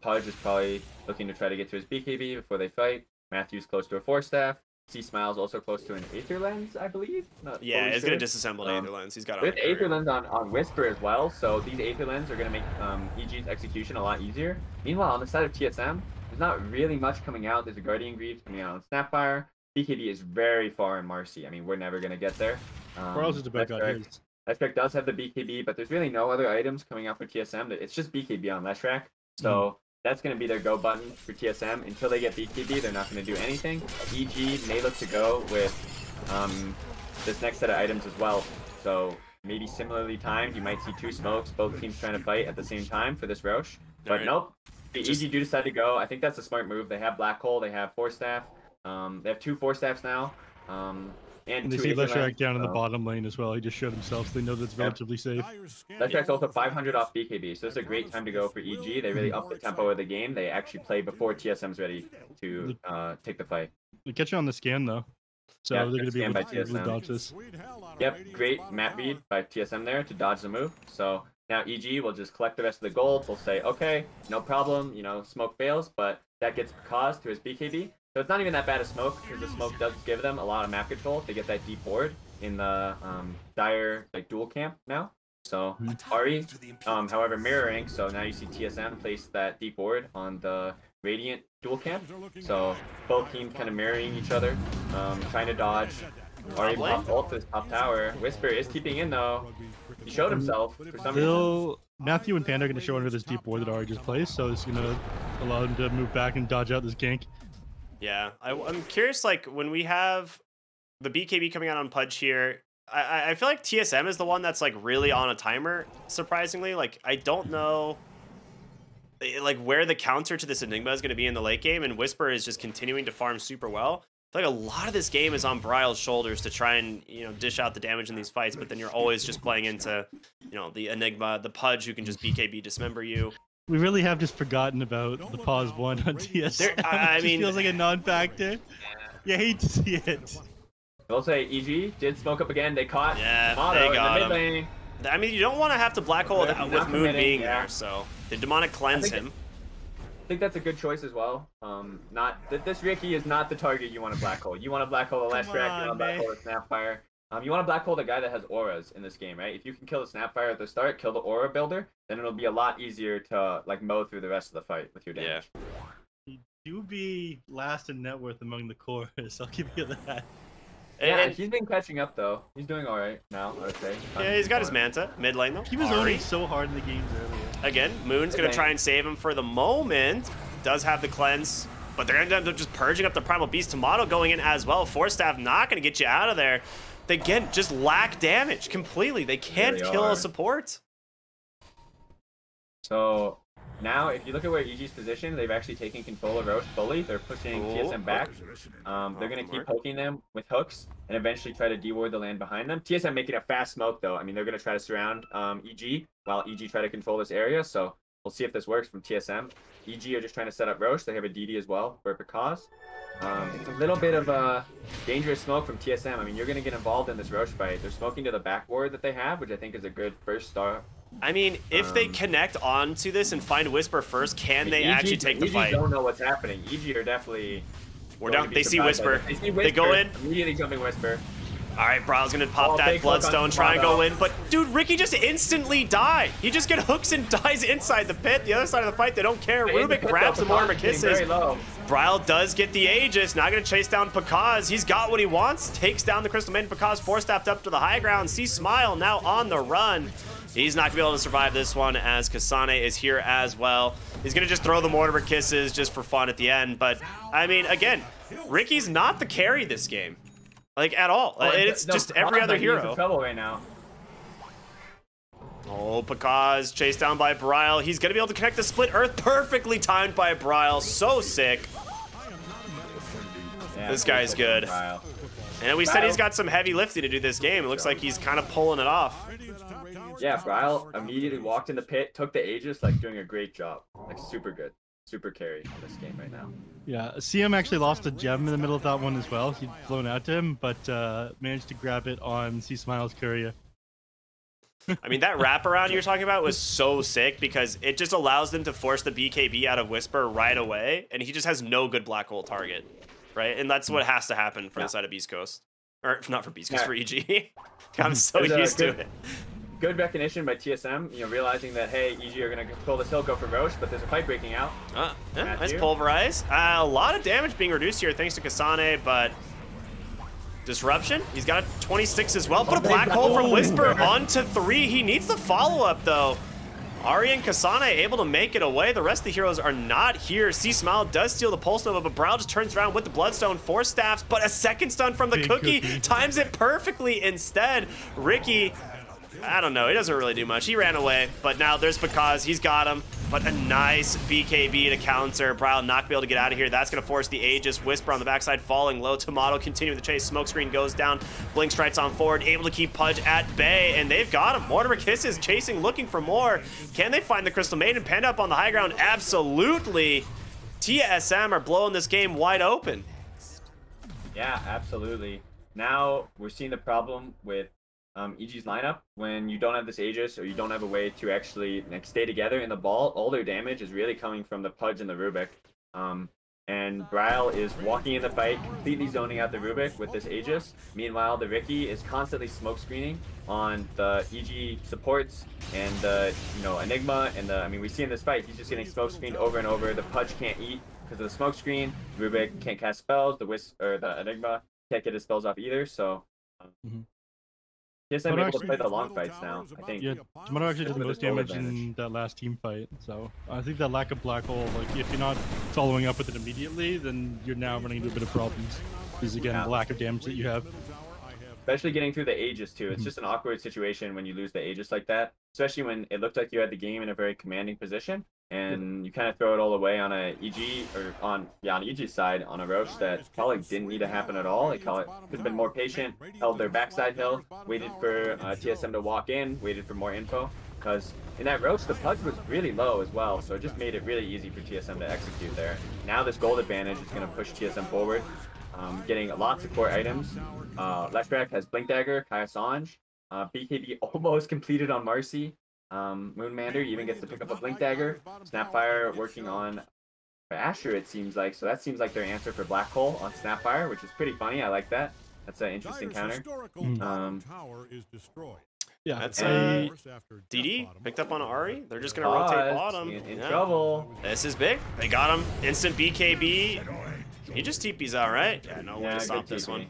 [SPEAKER 2] Pudge is probably looking to try to get to his BKB before they fight. Matthew's close to a Force Staff. C-Smile's also close to an Aether Lens, I believe.
[SPEAKER 1] Yeah, he's going to disassemble the Aether Lens. He's got
[SPEAKER 2] with Aether Lens on Whisper as well, so these Aether Lens are going to make EG's execution a lot easier. Meanwhile, on the side of TSM, there's not really much coming out. There's a Guardian Greaves coming out on Snapfire. BKB is very far in Marcy. I mean, we're never going to get there.
[SPEAKER 3] Where else is the bad guy?
[SPEAKER 2] Leshrac does have the BKB, but there's really no other items coming out for TSM. It's just BKB on Leshrac. So that's going to be their go button for TSM. Until they get BKB, they're not going to do anything. EG may look to go with this next set of items as well. So maybe similarly timed, you might see two smokes, both teams trying to fight at the same time for this Roche. But nope, the EG do decide to go. I think that's a smart move. They have Black Hole, they have Force Staff. They have two Force Staffs now. And
[SPEAKER 3] they see Leshrac down in the bottom lane as well. He just showed himself, so they know that's relatively safe.
[SPEAKER 2] Leshrac's also 500 off BKB, so it's a great time to go for EG. They really up the tempo of the game. They actually play before TSM's ready to take the fight.
[SPEAKER 3] They catch you on the scan, though. So they're going to be able to dodge this.
[SPEAKER 2] Yep, great map read by TSM there to dodge the move. So now EG will just collect the rest of the gold. We'll say, okay, no problem, you know, smoke fails, but that gets caused to his BKB. So it's not even that bad a smoke, because the smoke does give them a lot of map control if they get that deep ward in the dire like dual camp now. So Ari, however, mirroring, so now you see TSM place that deep ward on the Radiant dual camp. So both teams kind of mirroring each other, trying to dodge. Ari popped ult to his top tower. Whisper is keeping in though. He showed himself for some reason.
[SPEAKER 3] Matthew and Panda are going to show under this deep ward that Ari just placed, so it's going to allow him to move back and dodge out this gank.
[SPEAKER 1] Yeah, I'm curious, like, when we have the BKB coming out on Pudge here, I feel like TSM is the one that's, like, really on a timer, surprisingly. Like, I don't know, like, where the counter to this Enigma is going to be in the late game, and Whisper is just continuing to farm super well. I feel like a lot of this game is on Bryle's shoulders to try and, you know, dish out the damage in these fights, but then you're always just playing into, you know, the Enigma, the Pudge who can just BKB dismember you.
[SPEAKER 3] We really have just forgotten about the pause one on TSM.
[SPEAKER 1] I mean,
[SPEAKER 3] feels like a non-factor. You hate to see it.
[SPEAKER 2] I will say EG did smoke up again. They caught
[SPEAKER 1] they got
[SPEAKER 2] in the mid lane.
[SPEAKER 1] I mean, you don't want to have to black hole with Moon being there, so the demonic cleanse him.
[SPEAKER 2] I think that's a good choice as well. This Riki is not the target you want to black hole. You want to black hole a Leshrac, you want to black hole a Snapfire. You want to black hole the guy that has auras in this game, right? If you can kill the Snapfire at the start, kill the aura builder, then it'll be a lot easier to like mow through the rest of the fight with your damage.
[SPEAKER 3] Yeah. He do be last in net worth among the chorus. I'll give you that.
[SPEAKER 2] Yeah, and he's been catching up though. He's doing all right now, I would say.
[SPEAKER 1] Yeah, he's got his Manta mid lane though.
[SPEAKER 3] He was owning so hard in the games earlier.
[SPEAKER 1] Again, Moon's gonna try and save him for the moment. Does have the cleanse. but they're going to end up just purging up the Primal Beast. Tomato going in as well. Force Staff not going to get you out of there. They, again, just lack damage completely. They can't kill a support.
[SPEAKER 2] So now, if you look at where EG's position, they've actually taken control of Roche fully. They're pushing TSM back. They're going to keep poking them with hooks and eventually try to deward the land behind them. TSM making a fast smoke, though. I mean, they're going to try to surround EG while EG try to control this area. So we'll see if this works from TSM. EG are just trying to set up Roche. They have a DD as well for Picaz. It's a little bit of a dangerous smoke from TSM. I mean, you're going to get involved in this Roche fight. They're smoking to the backboard that they have, which I think is a good first start.
[SPEAKER 1] I mean, if they connect onto this and find Whisper first, can they actually take the fight?
[SPEAKER 2] EG don't know what's happening. EG are definitely...
[SPEAKER 1] We're down. They see Whisper.
[SPEAKER 2] They see Whisper.
[SPEAKER 1] They go in.
[SPEAKER 2] Immediately jumping Whisper.
[SPEAKER 1] All right, Brawl's going to pop that Bloodstone, try and go in. But, dude, Ricky just instantly died. He just gets hooks and dies inside the pit. The other side of the fight, they don't care. Rubik grabs the Mortimer Kisses. Brile does get the Aegis. Not going to chase down Picaz. He's got what he wants. Takes down the Crystal Maiden. Picaz force-staffed up to the high ground. See Smile now on the run. He's not going to be able to survive this one as Kasane is here as well. He's going to just throw the Mortimer Kisses just for fun at the end. But, I mean, again, Ricky's not the carry this game. Like, at all. It's just every other hero.
[SPEAKER 2] In trouble right now.
[SPEAKER 1] Oh, Picaz chased down by Brile. He's going to be able to connect the Split Earth. Perfectly timed by Brile. So sick. Yeah, this guy's good. And we said he's got some heavy lifting to do this game. It looks like he's kind of pulling it off.
[SPEAKER 2] Yeah, Brile immediately walked in the pit, took the Aegis, like doing a great job. Like super good. Super carry in this game right now.
[SPEAKER 3] Yeah, CM actually lost a gem in the middle of that one as well. He'd flown out to him, but managed to grab it on C Smile's courier.
[SPEAKER 1] I mean, that wraparound you're talking about was so sick because it just allows them to force the BKB out of Whisper right away, and he just has no good black hole target, right? And that's what has to happen for the side of Beast Coast. Or not for Beast Coast, for EG. I'm so used to it.
[SPEAKER 2] Good recognition by TSM, you know, realizing that, hey, EG are going to control this hill, go for Roche, but there's a fight breaking out.
[SPEAKER 1] Yeah, nice pulverize. A lot of damage being reduced here thanks to Kasane, but disruption. He's got a 26 as well. Put a black hole from Whisper onto 3. He needs the follow-up, though. Ari and Kasane able to make it away. The rest of the heroes are not here. C-Smile does steal the Pulse Nova, but Brile just turns around with the Bloodstone. 4 staffs, but a second stun from the Cookie. Times it perfectly instead. Ricky... I don't know. He doesn't really do much. He ran away, but now there's Picaz. He's got him, but a nice BKB to counter. Brile not gonna be able to get out of here. That's going to force the Aegis. Whisper on the backside falling low. Tomato continuing the chase. Smokescreen goes down. Blink strikes on forward. Able to keep Pudge at bay, and they've got him. Mortimer Kisses chasing, looking for more. Can they find the Crystal Maiden? Penned up on the high ground. Absolutely. TSM are blowing this game wide open.
[SPEAKER 2] Yeah, absolutely. Now we're seeing the problem with EG's lineup. When you don't have this Aegis or you don't have a way to actually like stay together in the ball, all their damage is really coming from the Pudge and the Rubik. And Brile is walking in the fight, completely zoning out the Rubik with this Aegis. Meanwhile, the Ricky is constantly smoke screening on the EG supports and the Enigma and the. I mean, we see in this fight, he's just getting smoke screened over and over. The Pudge can't eat because of the smoke screen. Rubik can't cast spells. The Enigma can't get his spells off either. So. Yes, I'm able to play the long fights now, I think.
[SPEAKER 3] Yeah, Tomato actually did the most damage in that last team fight, so I think that lack of black hole, like, if you're not following up with it immediately, then you're now running into a bit of problems. Because, again, the lack of damage that you have.
[SPEAKER 2] Especially getting through the Aegis, too. It's just an awkward situation when you lose the Aegis like that. Especially when it looked like you had the game in a very commanding position, and you kind of throw it all away on a EG, or on EG's side, on a Roche that probably didn't need to happen at all. They could have been more patient, held their backside hill, waited for TSM to walk in, waited for more info. Because in that Roche, the Pudge was really low as well, so it just made it really easy for TSM to execute there. Now this gold advantage is going to push TSM forward, getting lots of core items. Leshrac has Blink Dagger, Kaya Sange. BKB almost completed on Marcy. Moonmander even gets to pick up a Blink Dagger. Snapfire working on Asher, it seems like. So that seems like their answer for Black Hole on Snapfire, which is pretty funny. I like that. That's an interesting counter.
[SPEAKER 3] Yeah,
[SPEAKER 1] that's a DD picked up on Ari. They're just gonna rotate bottom.
[SPEAKER 2] In trouble.
[SPEAKER 1] This is big. They got him. Instant BKB. He just TP's out, right? Yeah, no way to stop this one.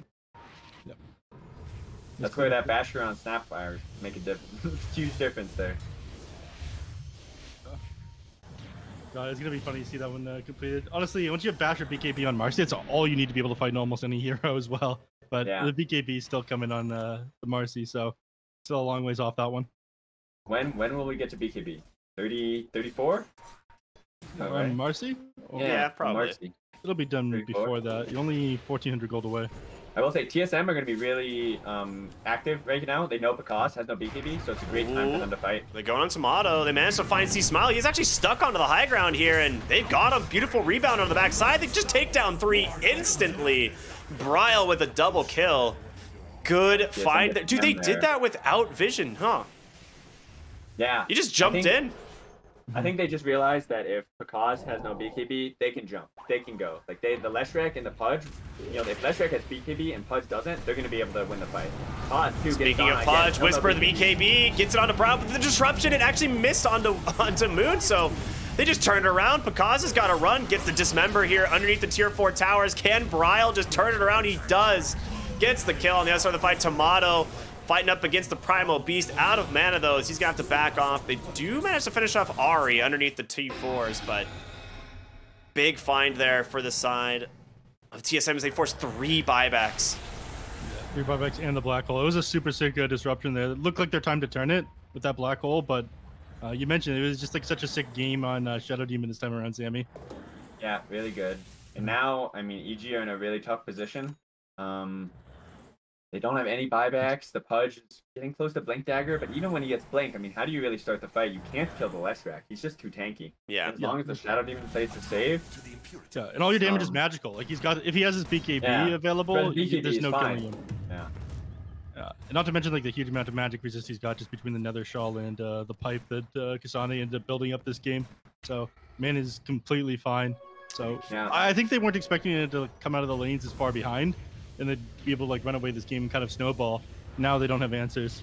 [SPEAKER 3] Yep.
[SPEAKER 2] That's where that Basher on Snapfire make a huge difference there.
[SPEAKER 3] God, it's gonna be funny to see that one completed. Honestly, once you have Bash or BKB on Marcy, it's all you need to be able to fight in almost any hero as well. But the BKB is still coming on the Marcy, so still a long ways off that one.
[SPEAKER 2] When will we get to BKB? 30, 34?
[SPEAKER 3] On right? Marcy?
[SPEAKER 1] Yeah, probably.
[SPEAKER 2] Marcy.
[SPEAKER 3] It'll be done
[SPEAKER 2] 34?
[SPEAKER 3] before that. You're only 1,400 gold away.
[SPEAKER 2] I will say TSM are going to be really active right now. They know Picasso has no BKB, so it's a great time for them to fight.
[SPEAKER 1] They're going on Tomato. They managed to find C Smile. He's actually stuck onto the high ground here, and they've got a beautiful rebound on the backside. They just take down 3 instantly. Bryle with a double kill. Good find. Dude, they did that without vision, huh?
[SPEAKER 2] Yeah.
[SPEAKER 1] He just jumped in.
[SPEAKER 2] I think they just realized that if Picasso has no BKB, they can jump. They can go. Like the Leshrac and the Pudge, if Leshrac has BKB and Pudge doesn't, they're going to be able to win the fight.
[SPEAKER 1] Speaking of Pudge, Whisper the BKB gets it onto Brown, but the disruption, it actually missed onto Moon, so they just turned it around. Picasso has got to run, gets the dismember here underneath the tier 4 towers. Can Bryle just turn it around? He does. Gets the kill on the other side of the fight. Tomato fighting up against the Primal Beast. Out of mana, though, he's going to have to back off. They do manage to finish off Ari underneath the T4s, but big find there for the side of TSM as they force 3 buybacks.
[SPEAKER 3] 3 buybacks and the black hole. It was a super sick disruption there. It looked like their time to turn it with that black hole, but you mentioned it was just like such a sick game on Shadow Demon this time around, Sammy.
[SPEAKER 2] Yeah, really good. And now, I mean, EG are in a really tough position. They don't have any buybacks. The Pudge is getting close to Blink Dagger, but even when he gets Blink, I mean, how do you really start the fight? You can't kill the Leshrac. He's just too tanky.
[SPEAKER 1] Yeah.
[SPEAKER 2] As long as the Shadow Demon plays the save.
[SPEAKER 3] Yeah, and all your damage is magical. Like if he has his BKB available, there's no killing him.
[SPEAKER 2] Yeah.
[SPEAKER 3] And not to mention like the huge amount of magic resist he's got just between the Nether Shawl and the pipe that Kasane ended up building up this game. So man is completely fine. So I think they weren't expecting it to come out of the lanes as far behind, and they'd be able to like run away this game and kind of snowball. Now they don't have answers.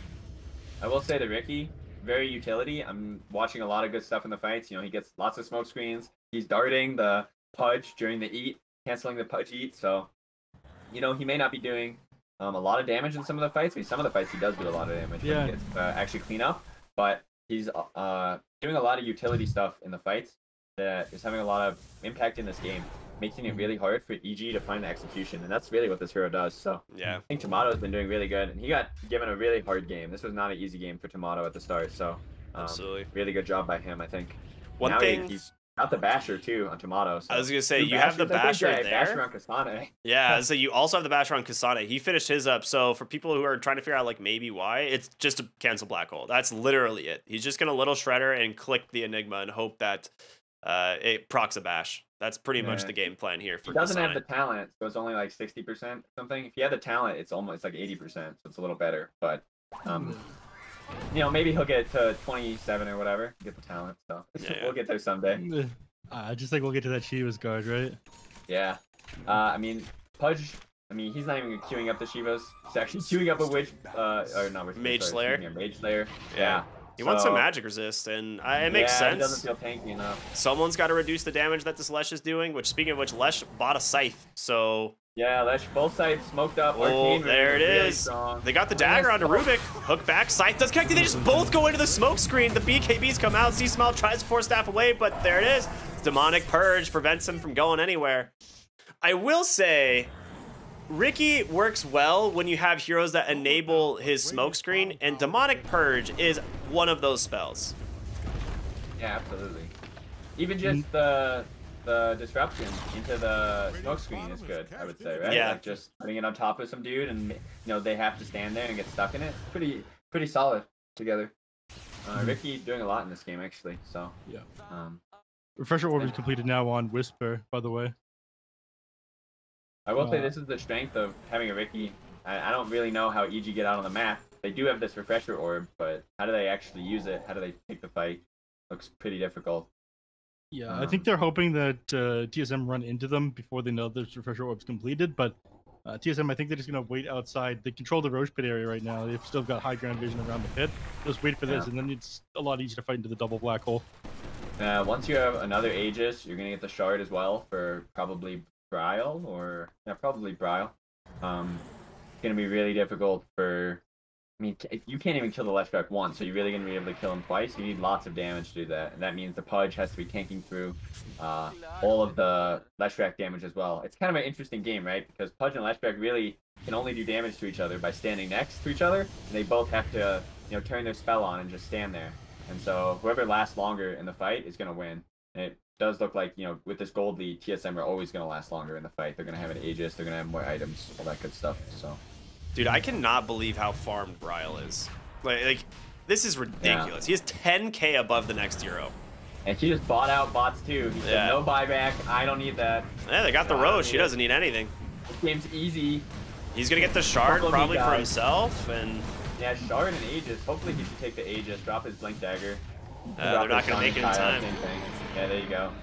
[SPEAKER 2] I will say to Ricky, very utility. I'm watching a lot of good stuff in the fights. He gets lots of smoke screens. He's darting the Pudge during the eat, canceling the Pudge eat. So, he may not be doing a lot of damage in some of the fights. Some of the fights he does do a lot of damage when he gets actually clean up. But he's doing a lot of utility stuff in the fights that is having a lot of impact in this game, making it really hard for EG to find the execution, and that's really what this hero does. So
[SPEAKER 1] yeah,
[SPEAKER 2] I think Tomato's been doing really good, and he got given a really hard game. This was not an easy game for Tomato at the start, so
[SPEAKER 1] absolutely
[SPEAKER 2] really good job by him, I think.
[SPEAKER 1] One thing
[SPEAKER 2] he's got the Basher too on Tomato. So.
[SPEAKER 1] I was gonna say you have the Basher there.
[SPEAKER 2] Basher on Kasane.
[SPEAKER 1] Yeah, so you also have the Basher on Kasane. He finished his up. So for people who are trying to figure out like maybe why, it's just to cancel Black Hole. That's literally it. He's just gonna little shredder and click the Enigma and hope that it procs a bash. That's pretty much the game plan here for
[SPEAKER 2] He doesn't
[SPEAKER 1] Kasane.
[SPEAKER 2] have the talent, so it's only like 60% something. If he had the talent, it's almost like 80%, so it's a little better. But maybe he'll get to 27 or whatever. Get the talent, so we'll get there someday.
[SPEAKER 3] I just think we'll get to that Shiva's guard, right?
[SPEAKER 2] Yeah. I mean, Pudge. I mean, he's not even queuing up the Shivas. He's actually queuing up a Witch. Or not
[SPEAKER 1] Mage Slayer.
[SPEAKER 2] Mage Slayer. Yeah.
[SPEAKER 1] He wants some magic resist, and it makes sense.
[SPEAKER 2] He doesn't feel tanky enough.
[SPEAKER 1] Someone's got to reduce the damage that this Lesh is doing, which, speaking of which, Lesh bought a Scythe, so...
[SPEAKER 2] Yeah, Lesh full Scythe, smoked up.
[SPEAKER 1] Oh, there it is. Really they got the dagger onto Rubik. Hook back, Scythe does connect. They just both go into the smoke screen. The BKBs come out. C-Smile tries to force staff away, but there it is. Demonic Purge prevents him from going anywhere. I will say... Ricky works well when you have heroes that enable his smokescreen, and Demonic Purge is one of those spells.
[SPEAKER 2] Yeah, absolutely. Even just the disruption into the smokescreen is good, I would say, right?
[SPEAKER 1] Yeah.
[SPEAKER 2] Like just putting it on top of some dude, and they have to stand there and get stuck in it. Pretty solid together. Ricky doing a lot in this game actually. So
[SPEAKER 3] yeah. Refresher orb is completed now on Whisper, by the way.
[SPEAKER 2] I will say this is the strength of having a Ricky. I don't really know how EG get out on the map. They do have this refresher orb, but how do they actually use it? How do they pick the fight? Looks pretty difficult.
[SPEAKER 3] Yeah, I think they're hoping that TSM run into them before they know this refresher orb's completed, but TSM, I think they're just going to wait outside. They control the Roche pit area right now. They've still got high ground vision around the pit. Just wait for this, and then it's a lot easier to fight into the double black hole.
[SPEAKER 2] Once you have another Aegis, you're going to get the shard as well for probably Bryle, probably Bryle. It's going to be really difficult for I mean, you can't even kill the Leshrac once, so you're really going to be able to kill him twice. You need lots of damage to do that, and that means the Pudge has to be tanking through all of the Leshrac damage as well. It's kind of an interesting game, right? Because Pudge and Leshrac really can only do damage to each other by standing next to each other, and they both have to, you know, turn their spell on and just stand there. And so whoever lasts longer in the fight is going to win. And it does look like, you know, with this gold lead, TSM are always going to last longer in the fight. They're going to have an Aegis, they're going to have more items, all that good stuff. So.
[SPEAKER 1] Dude, I cannot believe how farmed Bryle is. Like this is ridiculous. Yeah. He is 10k above the next hero.
[SPEAKER 2] And she just bought out bots too. He said, no buyback. I don't need that.
[SPEAKER 1] Yeah, they got the Roche. She doesn't need anything.
[SPEAKER 2] This game's easy.
[SPEAKER 1] He's going to get the Shard probably for himself. And
[SPEAKER 2] yeah, Shard and Aegis. Hopefully he should take the Aegis, drop his Blink Dagger.
[SPEAKER 1] They're not going to make it in time.
[SPEAKER 2] Yeah, there you go.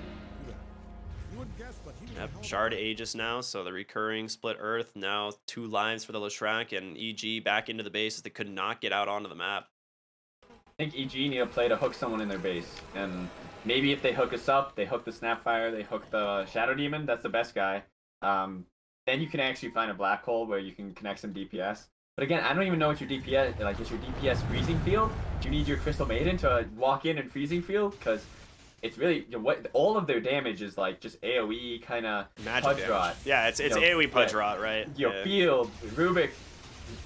[SPEAKER 1] Yep, Shard Aegis now, so the recurring split Earth, now 2 lives for the Leshrac, and EG back into the base as they could not get out onto the map.
[SPEAKER 2] I think EG need to play to hook someone in their base, and maybe if they hook us up, they hook the Snapfire, they hook the Shadow Demon, that's the best guy. Then you can actually find a black hole where you can connect some DPS. But again, I don't even know what your DPS, like, is your DPS freezing field? Do you need your Crystal Maiden to walk in and freezing field? Because it's really, you know, what all of their damage is like just AoE kind of Pudge Rot.
[SPEAKER 1] Yeah, it's AoE Pudge Rot, right?
[SPEAKER 2] Your field, Rubik,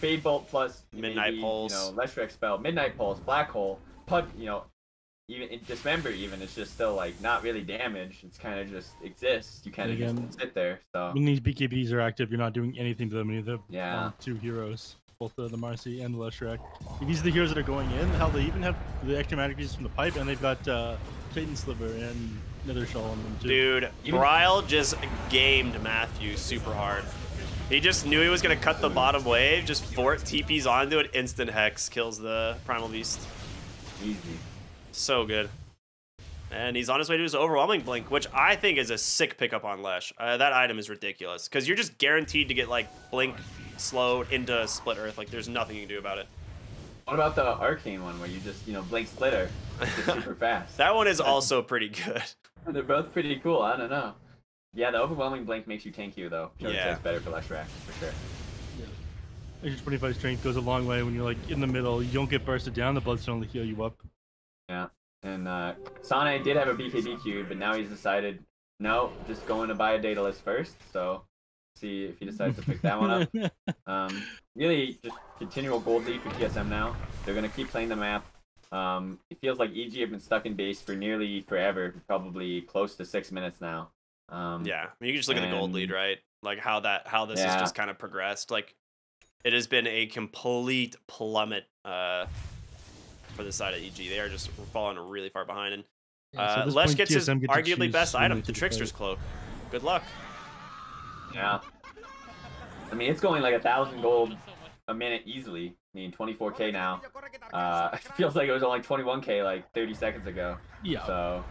[SPEAKER 2] Fade Bolt plus
[SPEAKER 1] Midnight
[SPEAKER 2] maybe,
[SPEAKER 1] Pulse,
[SPEAKER 2] you know, Leshrac spell, Midnight Pulse, Black Hole, Pudge, you know, even in Dismember, even it's just still like not really damage. It's kind of just exists. You kind of just sit there. So
[SPEAKER 3] when these BKBs are active, you're not doing anything to them. Either.
[SPEAKER 2] Yeah.
[SPEAKER 3] 2 heroes, both the Marcy and the Leshrac. These are the heroes that are going in. Hell, they even have the extra magic pieces from the pipe, and they've got Titan Sliver and Nether Shawl on them too.
[SPEAKER 1] Dude, Bryle just gamed Matthew super hard. He just knew he was going to cut the bottom wave, just fort TPs onto it, instant Hex, kills the Primal Beast.
[SPEAKER 2] Easy.
[SPEAKER 1] So good. And he's on his way to his Overwhelming Blink, which I think is a sick pickup on Lesh. That item is ridiculous, because you're just guaranteed to get, like, Blink slowed into Split Earth. Like, there's nothing you can do about it.
[SPEAKER 2] What about the Arcane one, where you just, you know, Blink Splitter? Just super fast.
[SPEAKER 1] That one is also pretty good.
[SPEAKER 2] They're both pretty cool. I don't know. Yeah, the Overwhelming Blink makes you tankier, though. Yeah. It's better for Leshrac, for sure.
[SPEAKER 3] Yeah. Extra 25 strength goes a long way when you're, like, in the middle. You don't get bursted down. The Bloodstone will heal you up.
[SPEAKER 2] Yeah, and Sane did have a BKB queued, but now he's decided, no, just going to buy a Daedalus first, so see if he decides to pick that one up. Really, just continual gold lead for TSM now. They're going to keep playing the map. It feels like EG have been stuck in base for nearly forever, probably close to 6 minutes now.
[SPEAKER 1] Yeah, I mean, you can just look at the gold lead, right? Like how this has just kind of progressed. Like, it has been a complete plummet for the side of EG. They are just falling really far behind. And Lesh gets his arguably best item, the Trickster's Cloak. Good luck.
[SPEAKER 2] Yeah. I mean, it's going like 1,000 gold a minute easily. I mean, 24k now. It feels like it was only 21k like 30 seconds ago.
[SPEAKER 3] Yeah.
[SPEAKER 2] So,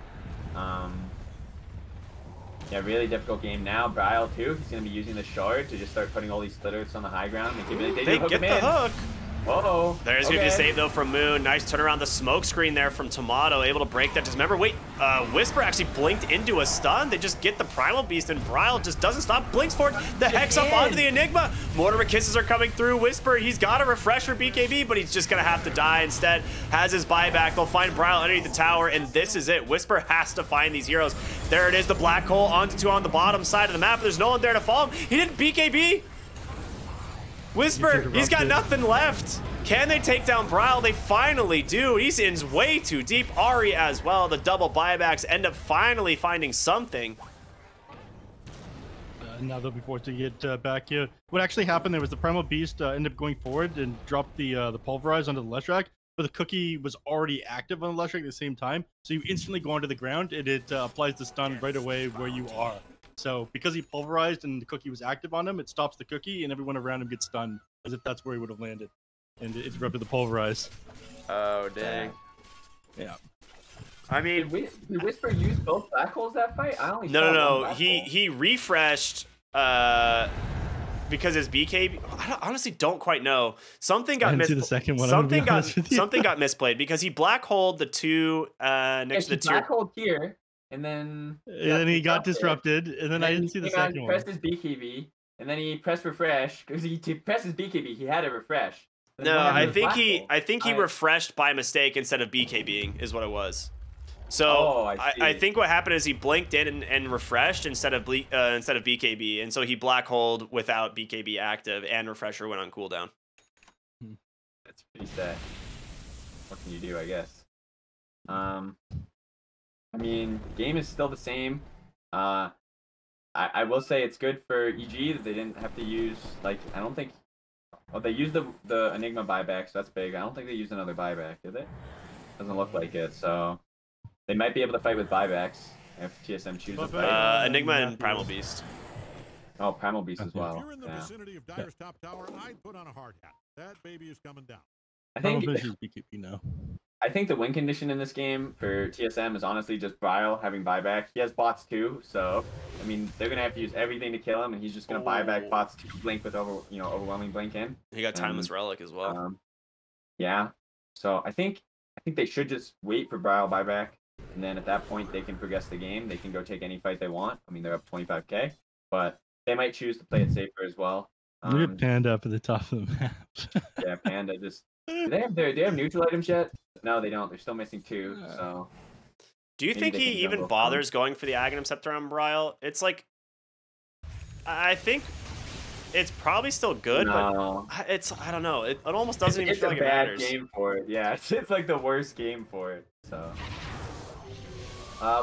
[SPEAKER 2] yeah, really difficult game now. Bryle too. He's gonna be using the Shard to just start putting all these split Earths on the high ground. They
[SPEAKER 1] get the hook.
[SPEAKER 2] Uh-oh.
[SPEAKER 1] There's going to be a save, though, from Moon. Nice turnaround the smoke screen there from Tomato. Able to break that. Just remember, wait, Whisper actually blinked into a stun. They just get the Primal Beast, and Bryle just doesn't stop. Blinks for it. The Hex up onto the Enigma. Mortimer Kisses are coming through. Whisper, he's got a refresher BKB, but he's just going to have to die instead. Has his buyback. They'll find Bryle underneath the tower, and this is it. Whisper has to find these heroes. There it is, the black hole onto 2 on the bottom side of the map. There's no one there to follow him. He didn't BKB. Whisper, he's got nothing left. Can they take down Bryle? They finally do. He's in way too deep. Ari as well. The double buybacks end up finally finding something.
[SPEAKER 3] Now they'll be forced to get back here. What actually happened there was the Primal Beast ended up going forward and dropped the Pulverize onto the Leshrac, but the cookie was already active on the Leshrac at the same time. So you instantly go onto the ground and it applies the stun right away where you are. So because he pulverized and the cookie was active on him, it stops the cookie and everyone around him gets stunned as if that's where he would have landed. And it interrupted the pulverize.
[SPEAKER 1] Oh, dang.
[SPEAKER 3] Yeah.
[SPEAKER 2] I mean, did Whisper use both black holes that fight? I only
[SPEAKER 1] No. He refreshed because his BKB. I honestly don't quite know. Something got
[SPEAKER 3] misplayed. The second one.
[SPEAKER 1] Something got misplayed because he black holed the 2 next to the 2.
[SPEAKER 2] Black hole here. And then
[SPEAKER 3] he got disrupted, and then I didn't see the second one.
[SPEAKER 2] He pressed his BKB, and then he pressed refresh. Because he pressed his BKB, he had to refresh.
[SPEAKER 1] No,
[SPEAKER 2] what happened
[SPEAKER 1] I
[SPEAKER 2] to the
[SPEAKER 1] think
[SPEAKER 2] black hole?
[SPEAKER 1] I think he refreshed by mistake instead of BKBing is what it was. So
[SPEAKER 2] Oh,
[SPEAKER 1] I think what happened is he blinked in and refreshed instead of BKB, and so he black holed without BKB active, and refresher went on cooldown.
[SPEAKER 2] That's pretty sad. What can you do, I guess? I mean, game is still the same. I will say it's good for EG that they didn't have to use, like, I don't think, well, they used the Enigma buyback, so that's big. I don't think they used another buyback, did they? Doesn't look like it, so they might be able to fight with buybacks if TSM chooses to fight.
[SPEAKER 1] Enigma and Primal Beast.
[SPEAKER 2] Oh, Primal Beast as
[SPEAKER 4] If
[SPEAKER 2] well.
[SPEAKER 4] you're in the vicinity of Dyer's top tower, I'd put on a hard hat. That baby is coming down.
[SPEAKER 2] I think
[SPEAKER 3] BKB now.
[SPEAKER 2] I think the win condition in this game for TSM is honestly just Bryle having buyback. He has bots too, so I mean they're gonna have to use everything to kill him, and he's just gonna buyback bots to blink with overwhelming blink in.
[SPEAKER 1] He got Timeless Relic as well.
[SPEAKER 2] Yeah, so I think they should just wait for Bryle buyback, and then at that point they can progress the game. They can go take any fight they want. I mean they're up 25k, but they might choose to play it safer as well.
[SPEAKER 3] Look at Panda up at the top of the map.
[SPEAKER 2] Yeah, Panda just. Do they have neutral items yet? No, they don't. They're still missing 2. So.
[SPEAKER 1] Do you think he even bothers going for the Aghanim Scepter on Bryle? It's like, I think it's probably still good,
[SPEAKER 2] no.
[SPEAKER 1] but I don't know. It almost doesn't even feel like it matters.
[SPEAKER 2] It's a bad game for it. Yeah, it's like the worst game for it. So.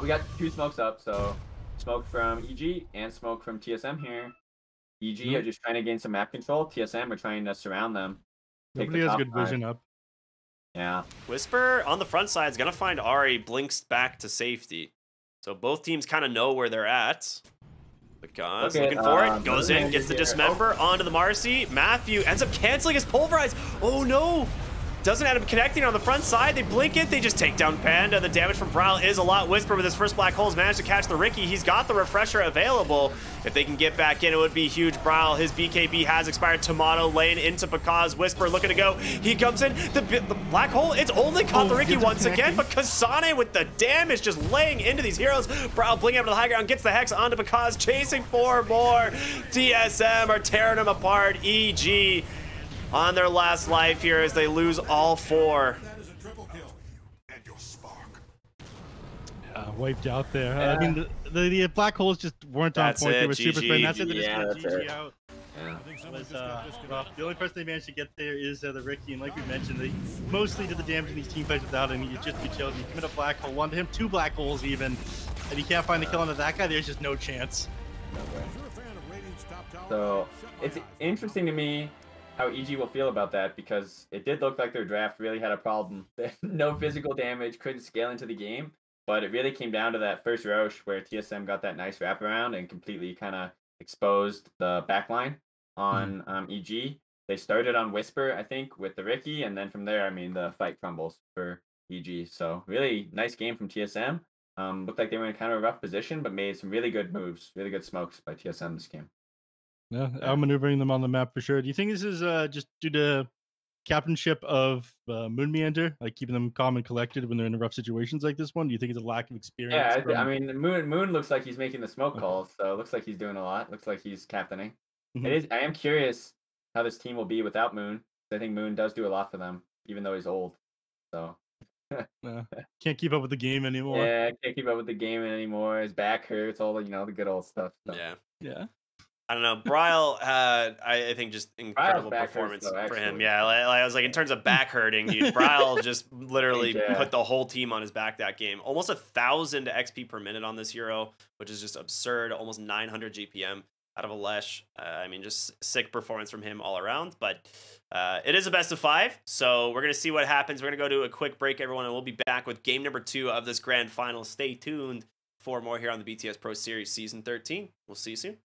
[SPEAKER 2] We got 2 smokes up. So, smoke from EG and smoke from TSM here. EG are just trying to gain some map control. TSM are trying to surround them.
[SPEAKER 3] Nobody has good vision up.
[SPEAKER 2] Yeah.
[SPEAKER 1] Whisper on the front side is going to find Ari, blinks back to safety. So both teams kind of know where they're at. Because looking for it, goes in, gets the Dismember onto the Marcy. Matthew ends up canceling his Pulverize. Oh no! Doesn't end up connecting on the front side. They blink it. They just take down Panda. The damage from Bryle is a lot. Whisper with his first black holes managed to catch the Ricky. He's got the refresher available. If they can get back in, it would be huge. Bryle, his BKB has expired. Tomato lane into Pakaz. Whisper looking to go. He comes in. The black hole, it's only caught the Ricky once again, but Kasane with the damage just laying into these heroes. Bryle blinking up to the high ground, gets the Hex onto Pakaz, chasing 4 more. TSM are tearing him apart. EG on their last life here as they lose all 4.
[SPEAKER 3] Wiped out there. I mean, the black holes just weren't on point. They were super spin. That's it. They just GG out. Well, the only person they managed to get there is the Ricky, and like we mentioned, they mostly did the damage in these team fights without him. He just be chilled. You commit a black hole, one to him, 2 black holes even, and you can't find the kill onto that guy. There's just no chance.
[SPEAKER 2] So it's interesting to me how EG will feel about that, because it did look like their draft really had a problem. No physical damage, couldn't scale into the game, but it really came down to that first Roche where TSM got that nice wraparound and completely kind of exposed the backline on EG. They started on Whisper, I think, with the Ricky, and then from there, I mean, the fight crumbles for EG. So really nice game from TSM. Looked like they were in kind of a rough position, but made some really good moves, really good smokes by TSM this game.
[SPEAKER 3] Yeah, outmaneuvering them on the map for sure. Do you think this is just due to captainship of Moon Meander, like keeping them calm and collected when they're in rough situations like this one? Do you think it's a lack of experience?
[SPEAKER 2] Yeah, I mean, Moon looks like he's making the smoke calls, so it looks like he's doing a lot. Looks like he's captaining. I am curious how this team will be without Moon. I think Moon does do a lot for them, even though he's old. So
[SPEAKER 3] can't keep up with the game anymore.
[SPEAKER 2] Yeah, can't keep up with the game anymore. His back hurts, all the good old stuff. So.
[SPEAKER 3] Yeah.
[SPEAKER 1] I don't know. Bryle had, I think, just incredible performance for him. Yeah, I was like, in terms of back hurting, dude, Bryle just literally put the whole team on his back that game. Almost 1,000 XP per minute on this hero, which is just absurd. Almost 900 GPM out of a Lesh. I mean, just sick performance from him all around. But it is a best of 5, so we're going to see what happens. We're going to go to a quick break, everyone, and we'll be back with game number 2 of this grand final. Stay tuned for more here on the BTS Pro Series Season 13. We'll see you soon.